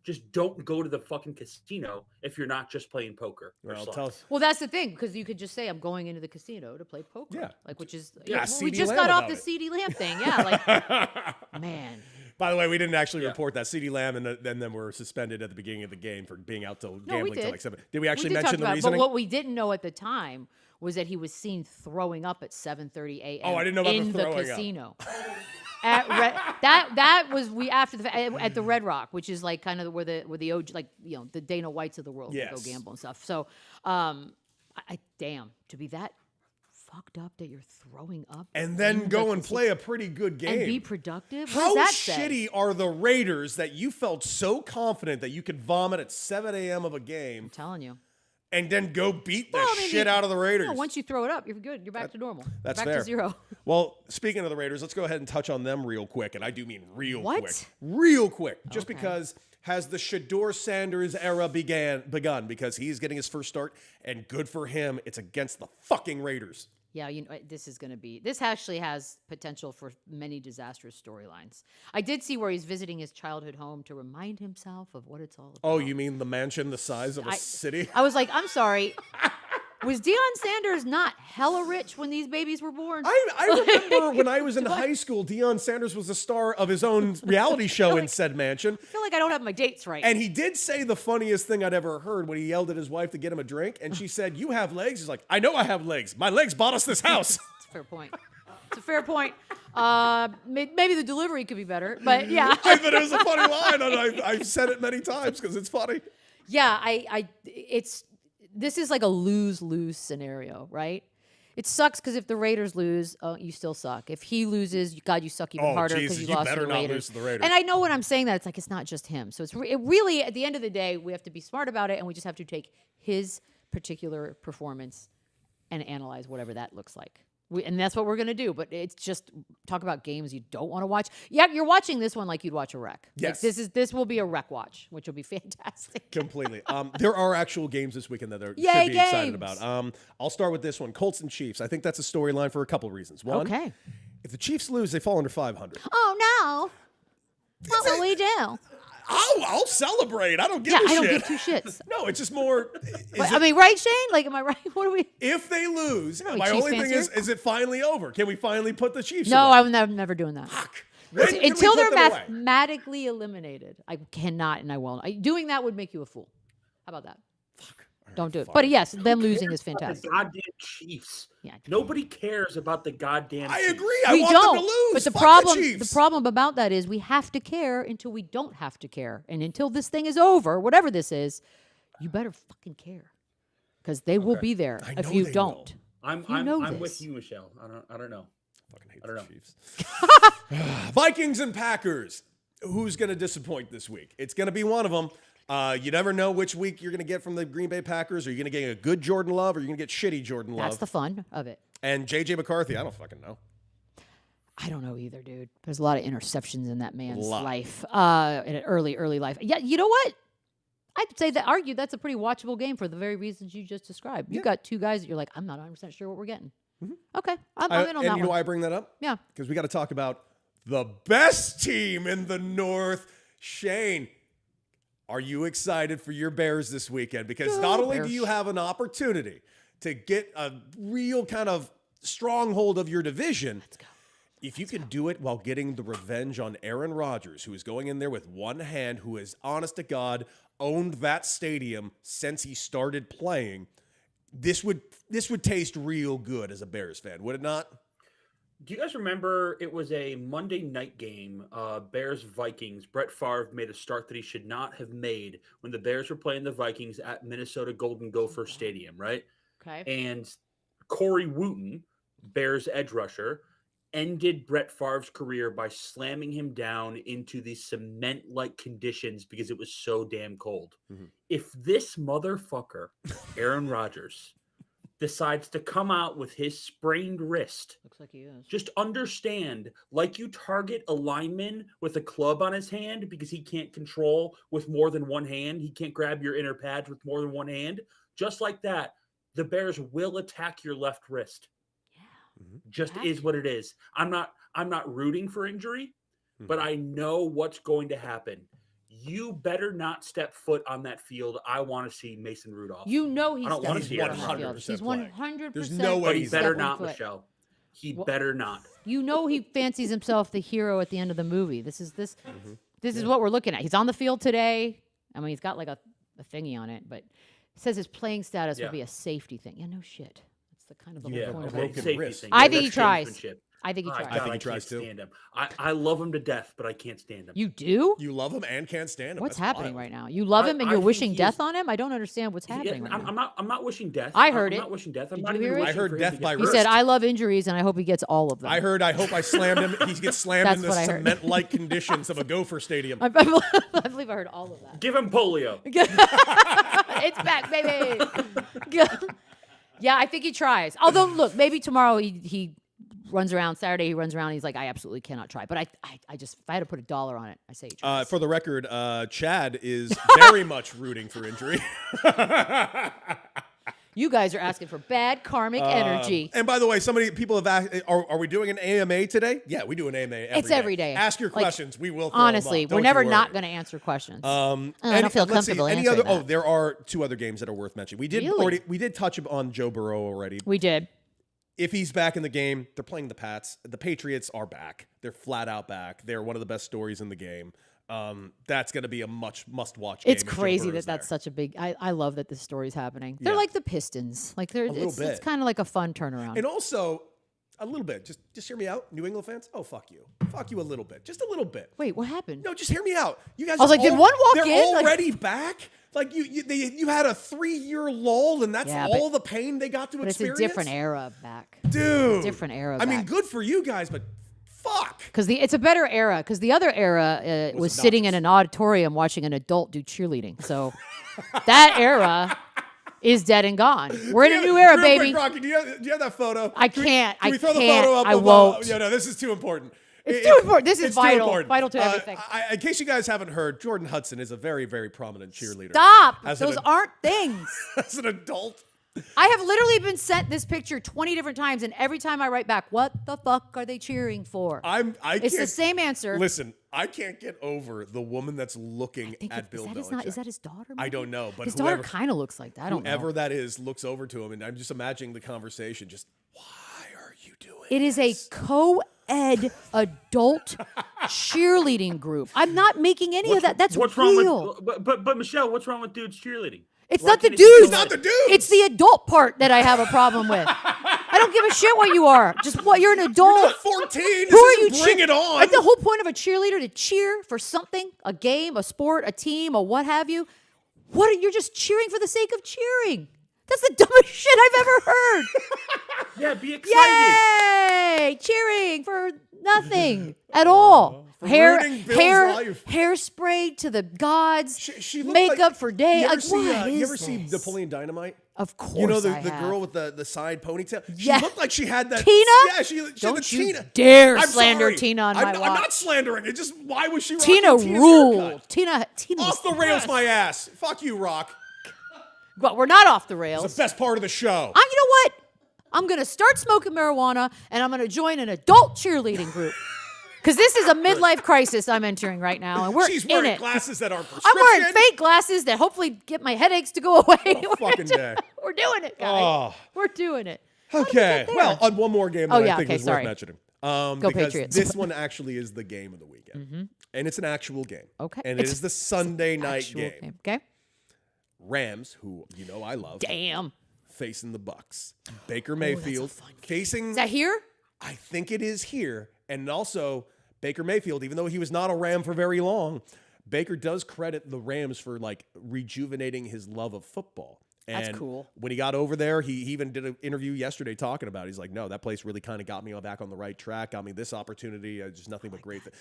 Just don't go to the fucking casino if you're not just playing poker. Well, that's the thing, because you could just say, I'm going into the casino to play poker. Yeah. Like, which is, CD we just Lamb got off about the it. CD Lamb thing. Yeah, like, man. By the way, we didn't actually report that CD Lamb and then were suspended at the beginning of the game for being out till gambling till like 7. Did we actually mention the reasoning? But what we didn't know at the time was that he was seen throwing up at 7:30 a.m. Oh, I didn't know about in the the throwing casino. That was after the at the Red Rock, which is like kind of where the OG, like, you know, the Dana Whites of the world would go gamble and stuff. So, damn, to be that fucked up that you're throwing up and then go and play a pretty good game and be productive. What How does that shitty are the Raiders that you felt so confident that you could vomit at 7 a.m. of a game? I'm telling you. and then go beat the shit out of the Raiders. Once you throw it up, you're good. You're back to normal. That's back fair. to 0. Well, speaking of the Raiders, let's go ahead and touch on them real quick, and I do mean real What? quick. Real quick. Just Okay. because has the Shedeur Sanders era begun because he's getting his first start, and good for him. It's against the fucking Raiders. Yeah, this actually has potential for many disastrous storylines. I did see where he's visiting his childhood home to remind himself of what it's all about. Oh, you mean the mansion the size of a city? I was like, I'm sorry. Was Deion Sanders not hella rich when these babies were born? I remember when I was in high school, Deion Sanders was the star of his own reality show in said mansion. I feel like I don't have my dates right. And he did say the funniest thing I'd ever heard when he yelled at his wife to get him a drink. And she said, "You have legs?" He's like, "I know I have legs. My legs bought us this house." It's a fair point. It's a fair point. Maybe the delivery could be better, but yeah. I thought it was a funny line, and I've said it many times because it's funny. Yeah, this is like a lose-lose scenario, right? It sucks because if the Raiders lose, you still suck. If he loses, God, you suck even harder because you lost to the Raiders. Lose to the Raiders. And I know when I'm saying that, it's not just him. So it really, at the end of the day, we have to be smart about it, and we just have to take his particular performance and analyze whatever that looks like. And that's what we're going to do. But it's just talk about games you don't want to watch. Yeah, you're watching this one like you'd watch a rec. Yes. Like this will be a rec watch, which will be fantastic. Completely. There are actual games this weekend that should be excited about. I'll start with this one. Colts and Chiefs. I think that's a storyline for a couple of reasons. One, if the Chiefs lose, they fall under 500. Oh, no. What will we do? I'll celebrate. I don't give a shit. I don't give two shits. No, it's just more. Right, Shane? Like, am I right? What are we? If they lose, Are we my Chiefs only thing fans is it finally over? Can we finally put the Chiefs No, away? I'm never doing that. Fuck. Until they're mathematically eliminated. I cannot and I won't. Doing that would make you a fool. How about that? Fuck. Don't do it. But yes, them losing is fantastic. The goddamn Chiefs. Yeah. Nobody cares about the goddamn I Chiefs. agree. I We want don't. them to lose. But the Fuck problem about that is we have to care until we don't have to care. And until this thing is over, whatever this is, you better fucking care. Because they will be there if you don't. I'm this. with you, Michelle. I don't know. Fucking hate I don't the know. Chiefs. Vikings and Packers. Who's going to disappoint this week? It's going to be one of them. You never know which week you're going to get from the Green Bay Packers. Are you going to get a good Jordan Love or are you going to get shitty Jordan Love? That's the fun of it. And J.J. McCarthy, I don't fucking know. I don't know either, dude. There's a lot of interceptions in that man's Lot. life, in an early life. Yeah, you know what? I'd say that's a pretty watchable game for the very reasons you just described. You got two guys that you're like, I'm not 100% sure what we're getting. Okay, I'm in on and that you know one. why I bring that up? Yeah. Because we got to talk about the best team in the North. Shane, are you excited for your Bears this weekend? Because not only do you have an opportunity to get a real kind of stronghold of your division, if you can do it while getting the revenge on Aaron Rodgers, who is going in there with one hand, who has, honest to God, owned that stadium since he started playing, this would taste real good as a Bears fan, would it not? Do you guys remember it was a Monday night game, Bears-Vikings? Brett Favre made a start that he should not have made when the Bears were playing the Vikings at Minnesota Golden Gopher Stadium, right? Okay. And Corey Wooten, Bears edge rusher, ended Brett Favre's career by slamming him down into the cement-like conditions because it was so damn cold. Mm-hmm. If this motherfucker, Aaron Rodgers, decides to come out with his sprained wrist, Looks like he is. just understand, like you target a lineman with a club on his hand because he can't control with more than one hand, he can't grab your inner pads with more than one hand, just like that, the Bears will attack your left wrist. Just is what it is. I'm not rooting for injury, but I know what's going to happen. You better not step foot on that field. I want to see Mason Rudolph. You know he's I don't want to stepping see foot on Aaron that field. Rodgers. He's 100%. There's no way But he he's better stepping not, foot. Michelle. He better not. You know he fancies himself the hero at the end of the movie. This is what we're looking at. He's on the field today. I mean, he's got like a thingy on it, but it says his playing status will be a safety thing. Yeah, no shit. That's the kind of the whole point of it. broken wrist. I think he tries. I think he tries. I think he tries too. Stand him. I love him to death, but I can't stand him. You do? You love him and can't stand him. What's That's happening wild. right now? You love him and I you're think wishing he death is- on him? I don't understand what's happening right now. I'm not wishing death. I heard I'm it. not wishing death. I'm Did not you even hear it? wishing I heard for him death to get by He wrist. said, I love injuries and I hope he gets all of them. I hope I slammed him. He gets slammed That's in the what I heard. cement-like conditions of a Gopher stadium. I believe I heard all of that. Give him polio. It's back, baby. Yeah, I think he tries. Although, look, maybe tomorrow he runs around. Saturday he runs around. And he's like, I absolutely cannot try. But I just, if I had to put $1 on it, I say he tries. For the record, Chad is very much rooting for injury. You guys are asking for bad karmic energy. And by the way, people have asked, are we doing an AMA today? Yeah, we do an AMA every day. Ask your questions. We will throw honestly, them up. we're never Don't you not worry. going to answer questions. I don't feel comfortable answering that. there are 2 other games that are worth mentioning. We did Really? we did touch on Joe Burrow already. We did. If he's back in the game, they're playing the Pats. The Patriots are back. They're flat out back. They're one of the best stories in the game. That's going to be a must-watch game. It's crazy that's such a big. I love that this story's happening. They're like the Pistons. Like they're it's kind of like a fun turnaround. And also, a little bit. Just hear me out, New England fans. Oh, fuck you a little bit. Just a little bit. Wait, what happened? No, just hear me out. You guys. I was like, did one walk in? They're already back. Like you had a 3-year lull, and that's all the pain they got to experience. It's a different era back, dude. Different era. I mean, good for you guys, but fuck. Because it's a better era. Because the other era was sitting in an auditorium watching an adult do cheerleading. So that era is dead and gone. We're in a new era, baby. Quick, Rocky, do you have that photo? I can't. Can we throw the photo up? I won't. No, this is too important. It's too important. This is vital. Vital to everything. In case you guys haven't heard, Jordan Hudson is a very, very prominent cheerleader. Stop. Those aren't things. As an adult. I have literally been sent this picture 20 different times, and every time I write back, what the fuck are they cheering for? It's the same answer. Listen, I can't get over the woman that's looking at Bill Belichick. Is that his daughter? Maybe? I don't know. But his daughter kind of looks like that. I don't know. Whoever that is looks over to him, and I'm just imagining the conversation. Just, why are you doing It is a co-ed adult cheerleading group. I'm not making any of that. That's what's real. Wrong with, but Michelle, what's wrong with dudes cheerleading? It's not the dudes. It's not the dudes. It's the adult part that I have a problem with. I don't give a shit what you are. Just what you're an adult. You're not 14. Who are you? Bring it on. Like the whole point of a cheerleader to cheer for something, a game, a sport, a team, or what have you. You're just cheering for the sake of cheering. That's the dumbest shit I've ever heard. Yeah, be excited. Yay! Cheering for nothing at all. Hair sprayed to the gods. She makeup like, for days. You ever see Napoleon Dynamite? Of course, you know the have. girl with the side ponytail. She Yeah. looked like she had that. Tina? Yeah, she Don't had the you Tina. dare I'm slander sorry. Tina on my watch. I'm not slandering. It just why was she? Tina rocking Tina's ruled. haircut? Tina Off the rails, my ass. Fuck you, Rock. But we're not off the rails. It's the best part of the show. You know what? I'm gonna start smoking marijuana, and I'm gonna join an adult cheerleading group. Because this is a midlife crisis I'm entering right now, and we're She's in wearing it. glasses that aren't I'm prescription. wearing fake glasses that hopefully get my headaches to go away. Fucking day. We're doing it, guys. Oh. We're doing it. Okay. Well, on one more game that I think is sorry. worth mentioning. Go because Patriots. This one actually is the game of the weekend. And it's an actual game. Okay. And it is the Sunday night Actual game. Okay. Rams, who you know I love. Damn. Facing the Bucks. Baker Mayfield facing. Is that here? I think it is here. And also, Baker Mayfield, even though he was not a Ram for very long, Baker does credit the Rams for like rejuvenating his love of football. And that's cool. When he got over there, he even did an interview yesterday talking about it. He's like, no, that place really kind of got me back on the right track, got me this opportunity. Just nothing but great things.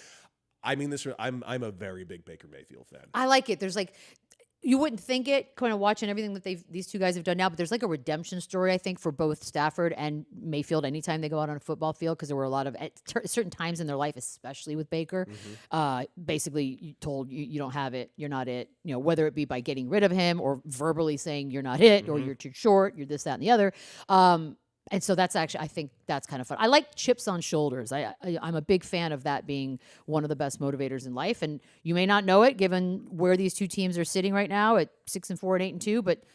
I mean, I'm a very big Baker Mayfield fan. I like it. There's like, you wouldn't think it, kind of watching everything that these two guys have done now, but there's like a redemption story, I think, for both Stafford and Mayfield anytime they go out on a football field, because there were a lot of, at certain times in their life, especially with Baker, basically you told you don't have it, you're not it, whether it be by getting rid of him or verbally saying you're not it, or you're too short, you're this, that, and the other. And so that's actually, I think that's kind of fun. I like chips on shoulders. I'm a big fan of that being one of the best motivators in life. And you may not know it, given where these two teams are sitting right now at 6-4 and 8-2, but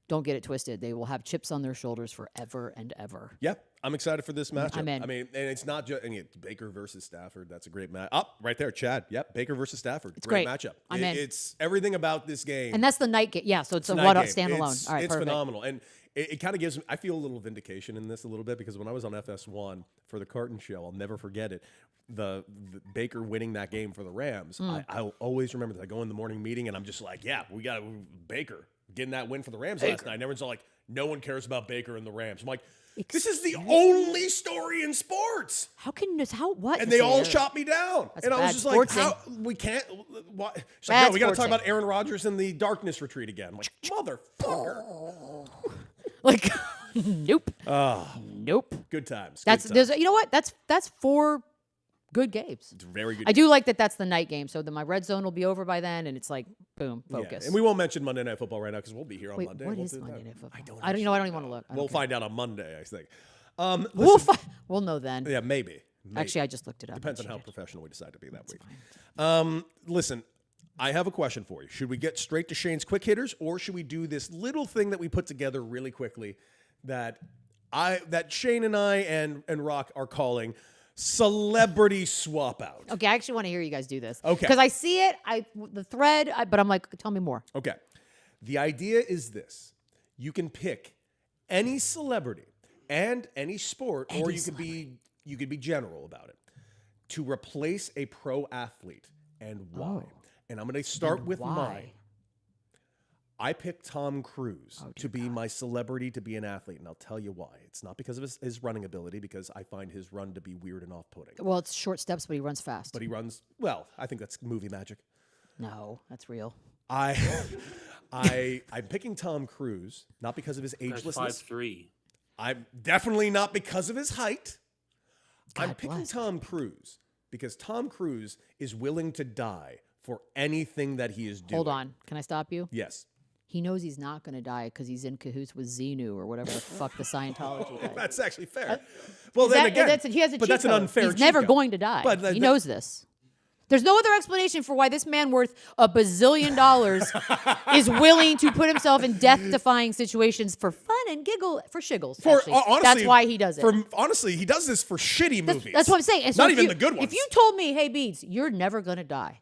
don't get it twisted. They will have chips on their shoulders forever and ever. Yeah, I'm excited for this matchup. I'm in. I mean, and it's not just Baker versus Stafford. That's a great match. Right there, Chad. Yep, Baker versus Stafford. It's great great. matchup. I'm in. It's everything about this game. And that's the night game. Yeah, so it's a night one game. standalone. All right, it's perfect. phenomenal. And it kind of gives me, I feel a little vindication in this a little bit, because when I was on FS1 for the Carton Show, I'll never forget it, the Baker winning that game for the Rams. I'll always remember that. I go in the morning meeting and I'm just like, yeah, we got Baker getting that win for the Rams last night. And everyone's all like, no one cares about Baker and the Rams. I'm like, this is the only story in sports. How can this? How what? And they all shot me down. That's and I was bad just like, sportsing. how, we can't. What? She's Bad like, no, we got to talk sportsing. about Aaron Rodgers and the darkness retreat again. I'm like, motherfucker. Like, nope. Nope. Good times. That's good times. you know what? That's 4 good games. It's very good. I do like that. That's the night game, so that my red zone will be over by then, and it's like boom, focus. Yeah. And we won't mention Monday Night Football right now because we'll be here on Wait, Monday. what We'll is do Monday that. Night Football? I don't even want to look. We'll find out on Monday, I think. We'll Listen, we'll know then. yeah, maybe. Actually, I just looked it up. Depends on how professional we decide to be that week. Listen, I have a question for you. Should we get straight to Shane's quick hitters, or should we do this little thing that we put together really quickly that Shane and I and Rock are calling Celebrity Swap-Out? Okay, I actually want to hear you guys do this. Okay. Because I see it, the thread, but I'm like, tell me more. Okay. The idea is this. You can pick any celebrity and any sport, or you could be general about it, to replace a pro athlete, and why. And I'm going to start with mine. I picked Tom Cruise to be my celebrity, to be an athlete, and I'll tell you why. It's not because of his running ability, because I find his run to be weird and off-putting. Well, it's short steps, but he runs fast. But he runs, well, I think that's movie magic. No, that's real. I'm picking Tom Cruise, not because of his agelessness. 5'3". I'm definitely not because of his height. I'm God picking bless. Tom Cruise because Tom Cruise is willing to die for anything that he is doing. Hold on. Can I stop you? Yes. He knows he's not going to die because he's in cahoots with Xenu or whatever the fuck the Scientology guy. That's actually fair. Well, then again, he has a but cheat that's an code. unfair He's never cheat code. going to die. But he knows this. There's no other explanation for why this man worth $1 bazillion is willing to put himself in death-defying situations for fun and giggle for Shiggles. Actually. Honestly, that's why he does it. Honestly, he does this for shitty movies. That's what I'm saying. And so not if even you- the good ones. If you told me, hey, Beads, you're never going to die,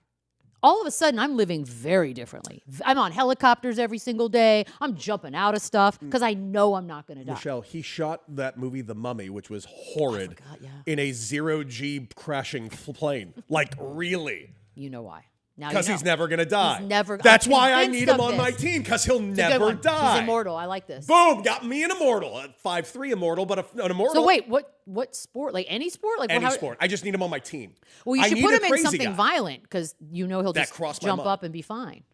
all of a sudden I'm living very differently. I'm on helicopters every single day. I'm jumping out of stuff because I know I'm not going to die. Michelle, he shot that movie The Mummy, which was horrid, in a zero-G crashing plane. Like, really? You know why. Now Because you know. he's never going to die. He's never- That's I'm why I convinced need him of on my this. team, because he'll It's a good never one. die. He's immortal. I like this. Boom, got me an immortal. A 5'3" immortal, but an immortal. So wait, what sport? Like any sport? Like Any how- sport. I just need him on my team. Well, you I should need put a him in crazy something guy. violent because you know he'll That just crossed my jump mind. up and be fine.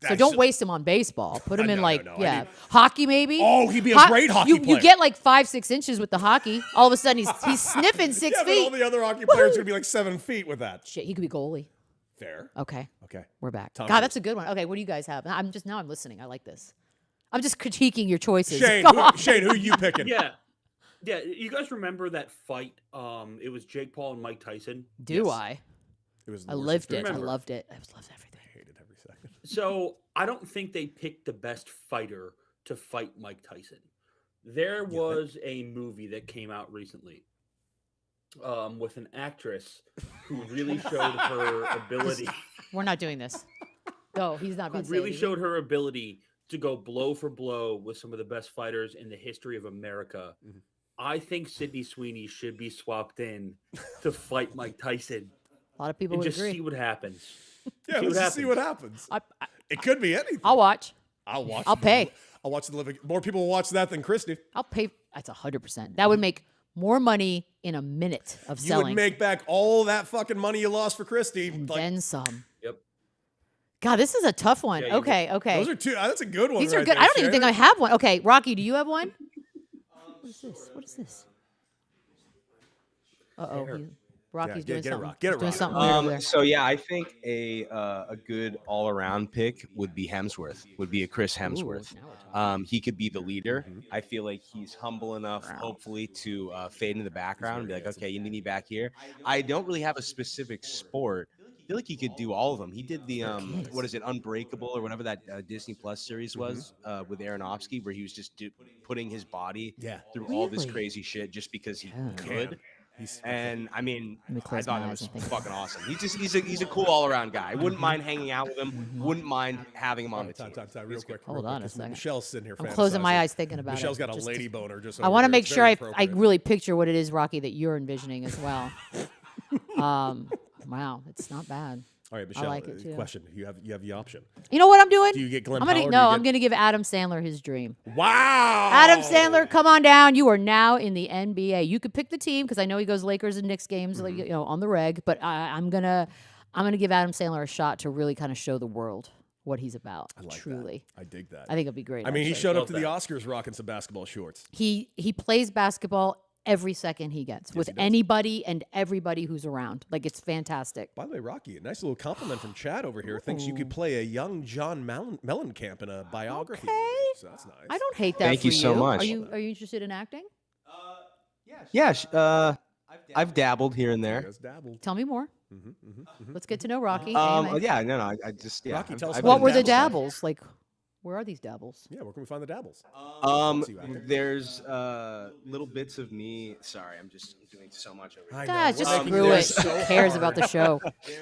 So That's don't so- waste him on baseball. Put him in No, like no, no. I yeah, need- hockey maybe. Oh, he'd be a great hockey you, player. You get like 5-6 inches with the hockey. All of a sudden he's sniffing 6 Yeah, but all feet. the other hockey players are going to be like 7 feet with that. Shit, he could be goalie. Fair. Okay, Okay. we're back. Tom God, Cruise. that's a good one. Okay, what do you guys have? I'm listening. I like this. I'm just critiquing your choices. Shane, Go who, on. Shane, who are you picking? Yeah. Yeah, you guys remember that fight? It was Jake Paul and Mike Tyson. Do Yes. I? It was the I worst lived it. I experience. loved it. I loved everything. I hated every second. So I don't think they picked the best fighter to fight Mike Tyson. There was a movie that came out recently with an actress who really showed her ability. We're not doing this. No, he's not Who about to say really anything. showed her ability to go blow for blow with some of the best fighters in the history of America. I think Sydney Sweeney should be swapped in to fight Mike Tyson A lot of people and would just agree. see what happens. Yeah, let's just see what happens. It could be anything. I'll watch. I'll watch. I'll pay. I'll watch the living. More people will watch that than Christy. I'll pay. That's 100%. That would make more money in a minute of You selling. would make back all that fucking money you lost for Christy. and Like, then some. Yep. God, this is a tough one. Yeah, you okay. those are two. That's a good one. These are right good. there, I don't even think I Sharon. have one. Okay, Rocky, do you have one? What is this? What is this? Uh-oh. Rocky's Yeah, doing get it, something. Rock. Get it, He's doing Rock. something weird over there. So yeah, I think a good all around pick would be Hemsworth. Would be a Chris Hemsworth. now we're talking. He could be the leader. I feel like he's humble enough, hopefully, to fade in the background and be like, okay, you need me back here. I don't really have a specific sport. I feel like he could do all of them. He did the what is it, Unbreakable or whatever that Disney Plus series was with Aronofsky, where he was just putting his body through all this Really? crazy shit just because he Yeah. could. And I mean, Let me I close thought my that eyes was and think. fucking awesome. He's a cool all around guy. I wouldn't mind hanging out with him. Wouldn't mind having him on the team. Time, real quick. Hold on a second. Michelle's sitting here. I'm closing my fantasizing. eyes thinking about Michelle's it. got a Just- lady boner. Just I over want to here. make It's sure very I appropriate. really picture what it is, Rocky, that you're envisioning as well. Wow, it's not bad. All right, Michelle. like it, too. Question: You have the option. You know what I'm doing? Do you get Glenn I'm gonna Powell or no. do you I'm gonna give Adam Sandler his dream. Wow. Adam Sandler, come on down. You are now in the NBA. You could pick the team because I know he goes Lakers and Knicks games, like, on the reg. But I'm gonna give Adam Sandler a shot to really kind of show the world what he's about. I like truly, that. I dig that. I think it'll be great. I mean, he actually. showed up Love to the that. Oscars rocking some basketball shorts. He plays basketball every second he gets with he does. anybody and everybody who's around. Like, it's fantastic. By the way, Rocky, a nice little compliment from Chad over here. Thinks you could play a young John Mellencamp in a biography movie. So that's nice. I don't hate that. Thank for you so much. Are you interested in acting? Yeah, I've dabbled here and there. Yes, dabbled. Tell me more. Let's get to know Rocky. Yeah, no, I just Rocky, tell us I've about What been were the dabbling. dabbles? Like, where are these dabbles? Yeah, where can we find the dabbles? There's little bits of me. Sorry, I'm just doing so much over here. Ah, just Rocky, screw it. there's Who so cares hard. about the show?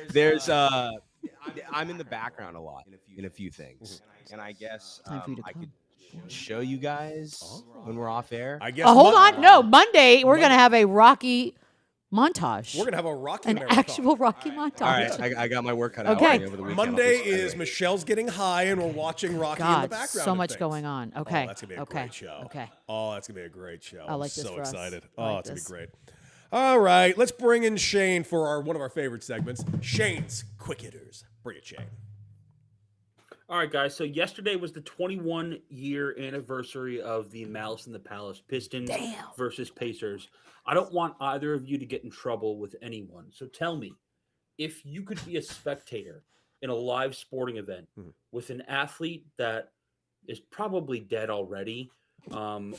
There's I'm in the background a lot in a few things, and I guess Time for you to I come. could show you guys when we're off air. I guess. Oh, hold on. No, Monday we're gonna have a Rocky montage. We're gonna have a Rocky An marathon. actual Rocky montage. All right, I got my work cut out Okay. for me over the weekend. Monday I'll just- is Michelle's getting high, and we're watching Rocky in the God, background. so of much things. going on. Okay. Oh, that's gonna be a okay. great show. Okay. Oh, that's gonna be a great show. I like I'm this so for us. excited. I Oh, like it's this. gonna be great. All right, let's bring in Shane for one of our favorite segments, Shane's Quick Hitters. Bring it, Shane. All right, guys. So yesterday was the 21-year anniversary of the Malice in the Palace Pistons versus Pacers. I don't want either of you to get in trouble with anyone. So tell me, if you could be a spectator in a live sporting event with an athlete that is probably dead already,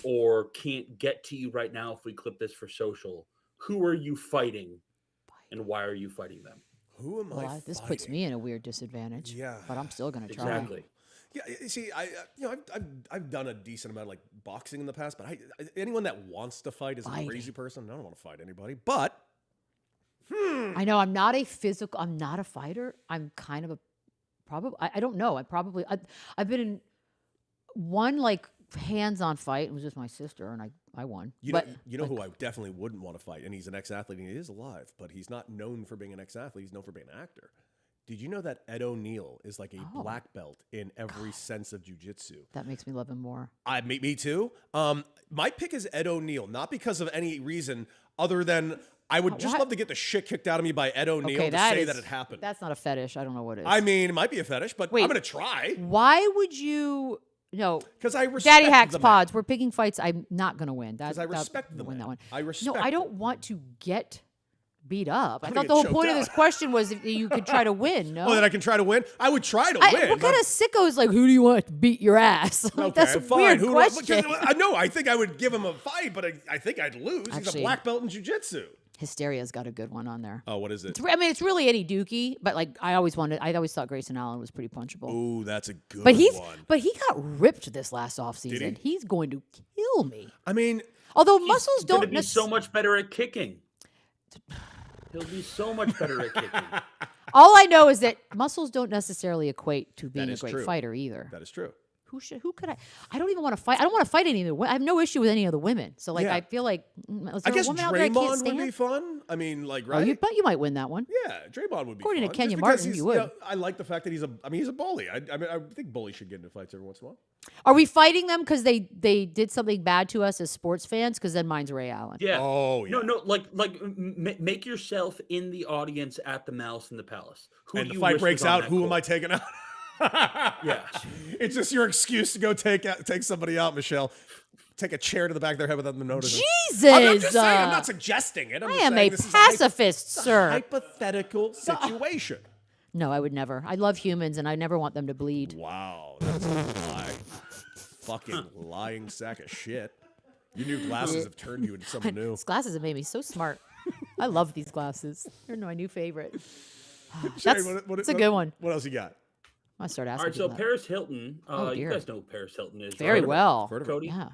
or can't get to you right now if we clip this for social, who are you fighting, and why are you fighting them? Who am I? This puts fighting? me in a weird disadvantage. Yeah. But I'm still gonna try. Exactly. Yeah, you see, I've done a decent amount of like boxing in the past, but anyone that wants to fight is a Fighting. crazy person. I don't want to fight anybody, but I know I'm not a fighter. I'm kind of I don't know. I've been in one like hands-on fight. It was with my sister, and I won. you but know who I definitely wouldn't want to fight, and he's an ex-athlete, and he is alive, but he's not known for being an ex-athlete. He's known for being an actor. Did you know that Ed O'Neill is like a black belt in every sense of jiu-jitsu? that makes me love him more. Me too. My pick is Ed O'Neill, not because of any reason other than I would just What? love to get the shit kicked out of me by Ed O'Neill to say that it happened. That's not a fetish. I don't know what it is. I mean, it might be a fetish, but Wait. I'm going to try why would you? No, because I respect Daddy Hacks the man. Pods. We're picking fights. I'm not gonna win. Because I respect the win man. that one. I respect No, I don't him. want to get beat up. I I'm thought gonna the whole get point of choked this out. question was if you could try to win. No, Oh, that I can try to win? I would try to win. what kind of sicko is like? Who do you want to beat your ass? Like, Okay, that's a fine. weird Who question. No, I think I would give him a fight, but I think I'd lose. He's a Actually- black belt in jiu-jitsu. Hysteria's got a good one on there. Oh, what is it? I mean, it's really Eddie Dookie, but like I always thought Grayson Allen was pretty punchable. Ooh, that's a good but one. he got ripped this last offseason. Did he? He's going to kill me. I mean, Although muscles He's going to don't be so much better at kicking. He'll be so much better at kicking. All I know is that muscles don't necessarily equate to being a is great true. fighter either. that is true. Who could I don't even want to fight. I don't want to fight any of the women. I have no issue with any of the women. So like Yeah. I feel like is I there a guess woman out there I can't Draymond would stand? be fun. I mean, like, Oh, right? but you might win that one. Yeah, Draymond would be According to fun. Kenya Just because Martin, he's, you would. know, I like the fact that he's a bully. I mean, I think bullies should get into fights every once in a while. Are we fighting them because they did something bad to us as sports fans? Because then mine's Ray Allen. Yeah. Oh, yeah. No, make yourself in the audience at the Malice in the Palace. Who And do the you fight wish breaks was on out. that Who am court? I taking out? Yeah. It's just your excuse to go take somebody out, Michelle. Take a chair to the back of their head without them noticing. Jesus! I'm just saying. I'm not suggesting it. I'm I just am saying a this is pacifist, it's a sir. hypothetical situation. No, I would never. I love humans, and I never want them to bleed. Wow, that's a lie. Fucking lying sack of shit. Your new glasses have turned you into someone new. These glasses have made me so smart. I love these glasses. They're my new favorite. Shane, That's a good one. What else you got? I start All asking. right, so people that. Paris Hilton, Oh, you dear. guys know who Paris Hilton is, Very right? well. Heard of it. Cody? Yeah.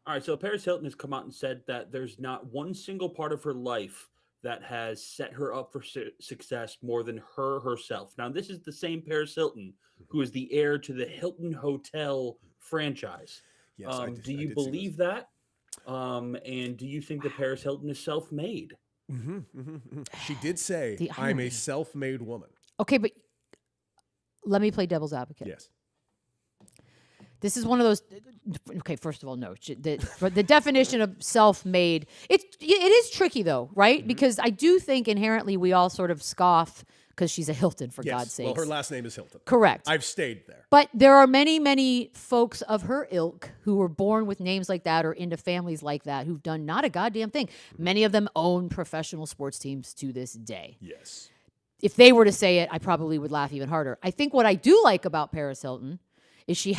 All right, so Paris Hilton has come out and said that there's not one single part of her life that has set her up for success more than herself. Now, this is the same Paris Hilton who is the heir to the Hilton Hotel franchise. Yes, I did- Do I you did see believe that? And do you think that Paris Hilton is self-made? She did say, The "I'm irony. a self-made woman." Okay, but let me play devil's advocate. Yes. This is one of those. Okay, first of all, no. But the definition of self-made, it is tricky though, right? Because I do think inherently we all sort of scoff because she's a Hilton, for Yes. God's sake. Well, her last name is Hilton. Correct. I've stayed there. But there are many, many folks of her ilk who were born with names like that or into families like that who've done not a goddamn thing. Many of them own professional sports teams to this day. Yes. If they were to say it, I probably would laugh even harder. I think what I do like about Paris Hilton is she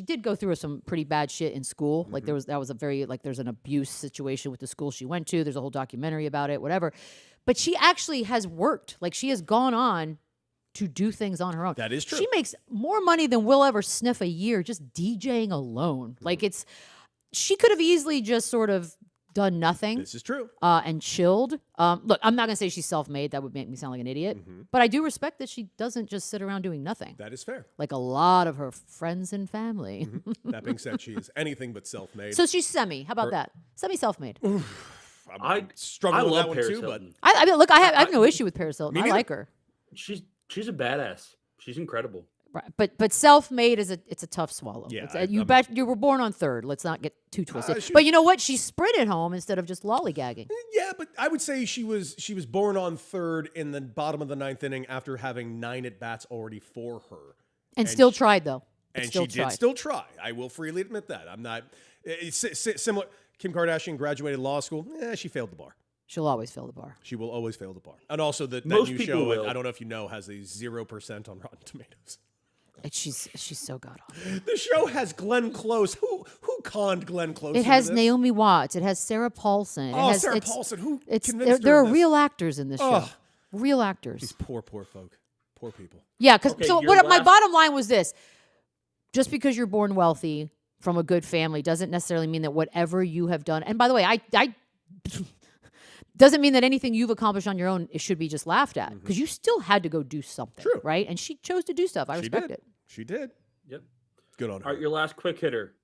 did go through some pretty bad shit in school. Like there's an abuse situation with the school she went to. There's a whole documentary about it, whatever. But she actually has worked. Like she has gone on to do things on her own. That is true. She makes more money than we'll ever sniff a year just DJing alone. Like she could have easily just sort of done nothing. This is true. And chilled. Look, I'm not going to say she's self-made. That would make me sound like an idiot. But I do respect that she doesn't just sit around doing nothing. That is fair. Like a lot of her friends and family. That being said, she is anything but self-made. So she's semi. How about that? Semi-self-made. I struggle with love that one Paris too, Hilton. I mean, look, I have no issue with Paris Hilton. Me I neither. like her. She's a badass. She's incredible. Right. But self-made it's a tough swallow. Yeah, You were born on third. Let's not get too twisted. she- But you know what? She sprinted home instead of just lollygagging. Yeah, but I would say she was born on third in the bottom of the ninth inning after having 9 at-bats already for her. And still tried though. And Still she did tried. still try. I will freely admit that. I'm not similar. Kim Kardashian graduated law school. She failed the bar. She'll always fill the bar. She will always fail the bar. And also that Most new people show, will. I don't know if you know, has a 0% on Rotten Tomatoes. And she's so god awful. The show has Glenn Close. Who conned Glenn Close? It has into this? Naomi Watts. It has Sarah Paulson. Oh, it has, Sarah Paulson. Who It's convinced there her are of this? real actors in this show. Ugh. Real actors. These poor folk. Poor people. Yeah, because Okay, so your what my last- bottom line was this: just because you're born wealthy from a good family doesn't necessarily mean that whatever you have done. And by the way, I doesn't mean that anything you've accomplished on your own should be just laughed at because you still had to go do something, True. right? And she chose to do stuff. I She respect did. it. She did. Yep. Good on her. All right, your last quick hitter.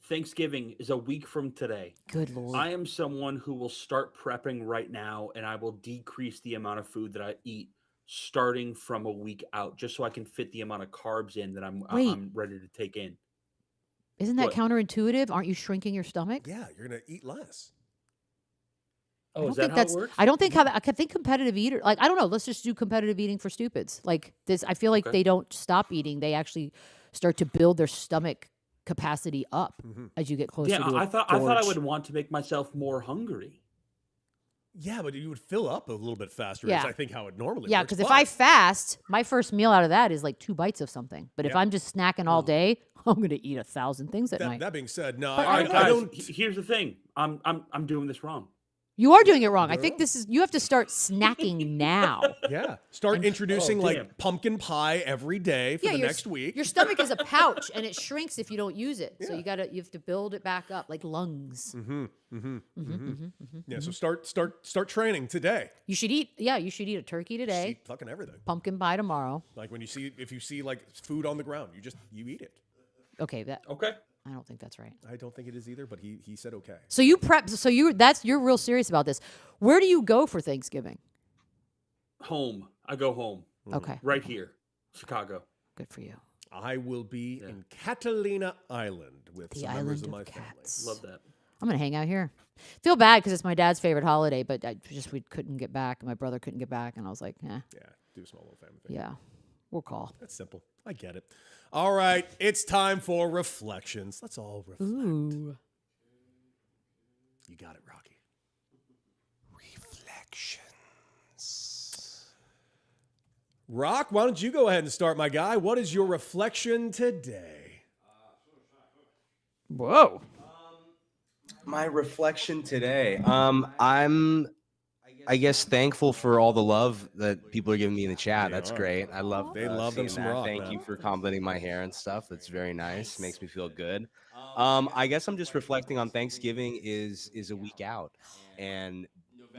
Thanksgiving is a week from today. Good lord. I am someone who will start prepping right now, and I will decrease the amount of food that I eat starting from a week out, just so I can fit the amount of carbs in that I'm ready to take in. Isn't that what? counterintuitive? Aren't you shrinking your stomach? Yeah, you're gonna eat less. Oh, I don't is that think how that's. it works? I don't think I think competitive eater. Like I don't know. Let's just do competitive eating for stupids. Like this, I feel like Okay. they don't stop eating. They actually start to build their stomach capacity up as you get closer. Yeah, to a I thought I gorge. would want to make myself more hungry. Yeah, but you would fill up a little bit faster. Yeah. Is I think how it normally Yeah, works. because if but- I fast, my first meal out of that is like 2 bites of something. But if Yeah. I'm just snacking all day, I'm going to eat 1,000 things at night. that being said, no, But All I right, don't guys. I don't. Here's the thing. I'm doing this wrong. You are doing it wrong. I think you have to start snacking now. Yeah, start introducing Oh, like damn. pumpkin pie every day for the your, next week. Your stomach is a pouch and it shrinks if you don't use it. So you have to build it back up like lungs. Yeah, so start training today. You should eat you should eat a turkey Just today, eat fucking everything. pumpkin pie tomorrow. Like if you see like food on the ground, you eat it. Okay, that Okay. I don't think that's right. I don't think it is either, but he said okay. So you prep so you're real serious about this. Where do you go for Thanksgiving? Home. I go home. Okay. Right here. Chicago. Good for you. I will be in Catalina Island with The some members island of of my cats. Love that. I'm gonna hang out here. Feel bad because it's my dad's favorite holiday, but we couldn't get back. My brother couldn't get back, and I was like, family. Yeah, do a small little family thing. yeah, we'll call. That's simple. I get it. All right, it's time for reflections. Let's all reflect. Ooh. You got it, Rocky. Reflections. Rock, why don't you go ahead and start, my guy? What is your reflection today? Whoa. My reflection today. I'm I guess thankful for all the love that people are giving me in the chat. That's great. I love They love them seeing some that. Rock, Thank man. you for complimenting my hair and stuff. That's very nice. Makes me feel good. I guess I'm just reflecting on Thanksgiving is a week out, and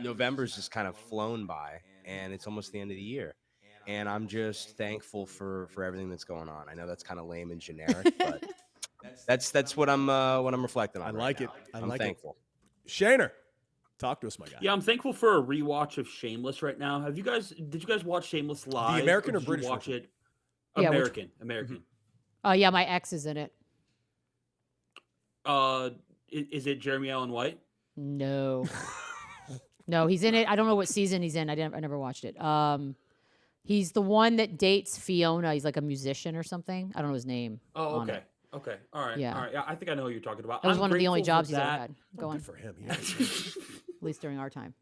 November's just kind of flown by, and it's almost the end of the year. And I'm just thankful for everything that's going on. I know that's kind of lame and generic, but that's what I'm reflecting on. I right like now. it. I I'm like thankful. it. Shaner. Talk to us, my guy. Yeah, I'm thankful for a rewatch of Shameless right now. Did you guys watch Shameless live? American or did British you watch version? it? Yeah, American. American. Oh yeah, my ex is in it. Is it Jeremy Allen White? No. No, he's in it. I don't know what season he's in. I never watched it. He's the one that dates Fiona. He's like a musician or something. I don't know his name. Oh, on okay. it. Okay. All right. Yeah. All right. Yeah, I think I know who you're talking about. That was I'm one of the only grateful for jobs he's ever that. had. Go on. Good for him. At least during our time.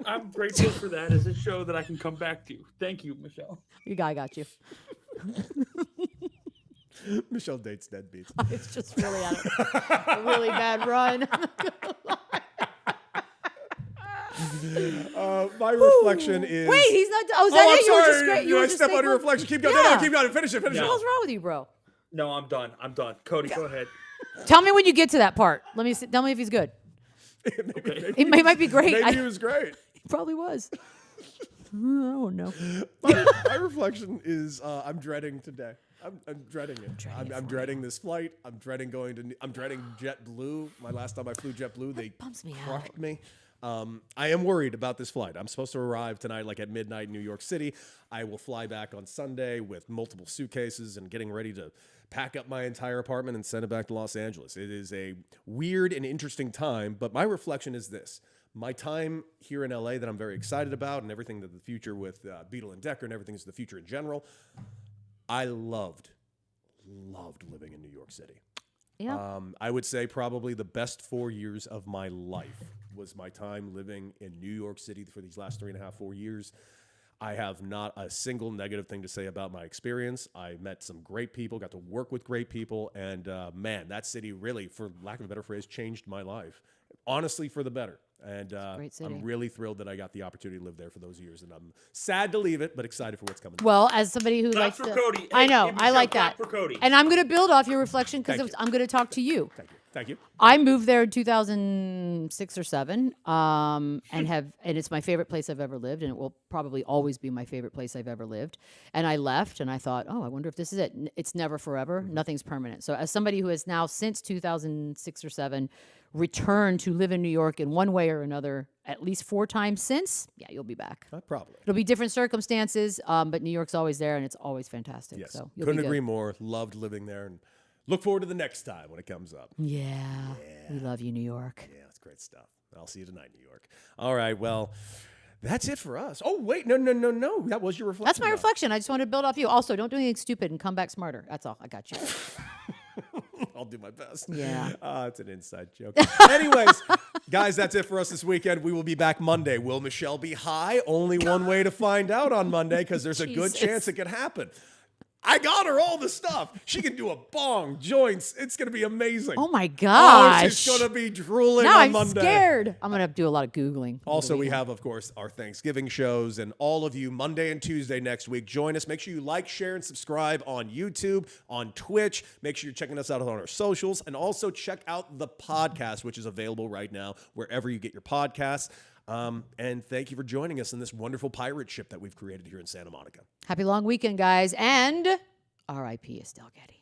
I'm grateful for that as a show that I can come back to. Thank you, Michelle. I got you. Michelle dates deadbeats. It's just really on a really bad run. My reflection is. Wait, he's not. Oh, is that I'm it? You were just sorry. great. You Did were I just step on your thankful- reflection? Keep going. Yeah. No, keep going. Finish it. What the hell's wrong with you, bro? No, I'm done. Cody, go ahead. Tell me when you get to that part. Let me see, tell me if he's good. Okay. It might be great. Maybe he was great. He probably was. Oh no. My reflection is I'm dreading today. I'm dreading it. I'm dreading this flight. I'm dreading I'm dreading JetBlue. My last time I flew JetBlue, they bums me crushed out. me. I am worried about this flight. I'm supposed to arrive tonight, like at midnight in New York City. I will fly back on Sunday with multiple suitcases and getting ready to pack up my entire apartment and send it back to Los Angeles. It is a weird and interesting time, but my reflection is this. My time here in LA that I'm very excited about and everything that the future with Beadle and Decker and everything is the future in general. I loved living in New York City. Yeah. I would say probably the best 4 years of my life was my time living in New York City for these last 3.5, 4 years. I have not a single negative thing to say about my experience. I met some great people, got to work with great people, and man, that city really, for lack of a better phrase, changed my life. Honestly, for the better. And great city. I'm really thrilled that I got the opportunity to live there for those years, and I'm sad to leave it, but excited for what's coming. Well, as somebody who Clap likes for to, Cody. I Hey, know, hey, I Michelle, like clap that. for Cody. And I'm going to build off your reflection because Thank you. I'm going to talk to you. Thank you. I moved there in 2006 or 7, and it's my favorite place I've ever lived, and it will probably always be my favorite place I've ever lived. And I left, and I thought, oh, I wonder if this is it. It's never forever. Nothing's permanent. So as somebody who has now since 2006 or 7 returned to live in New York in one way or another at least 4 times since, yeah, you'll be back. Probably. It'll be different circumstances, but New York's always there, and it's always fantastic. Yes. So you'll Couldn't be good. agree more. Loved living there, and look forward to the next time when it comes up. Yeah, we love you, New York. Yeah, that's great stuff. I'll see you tonight, New York. All right, well, that's it for us. Oh, wait, no. That was your reflection. That's my though. reflection. I just wanted to build off you. Also, don't do anything stupid and come back smarter. That's all. I got you. I'll do my best. Yeah. It's an inside joke. Anyways, guys, that's it for us this weekend. We will be back Monday. Will Michelle be high? Only one way to find out on Monday because there's a good Jesus. chance it could happen. I got her all the stuff. She can do a bong, joints. It's going to be amazing. Oh my gosh. Oh, she's going to be drooling now on I'm Monday. scared. I'm going to do a lot of Googling. Also, we have, of course, our Thanksgiving shows, and all of you Monday and Tuesday next week. Join us. Make sure you like, share, and subscribe on YouTube, on Twitch. Make sure you're checking us out on our socials, and also check out the podcast, which is available right now wherever you get your podcasts. And thank you for joining us in this wonderful pirate ship that we've created here in Santa Monica. Happy long weekend, guys. And R.I.P. Estelle Getty.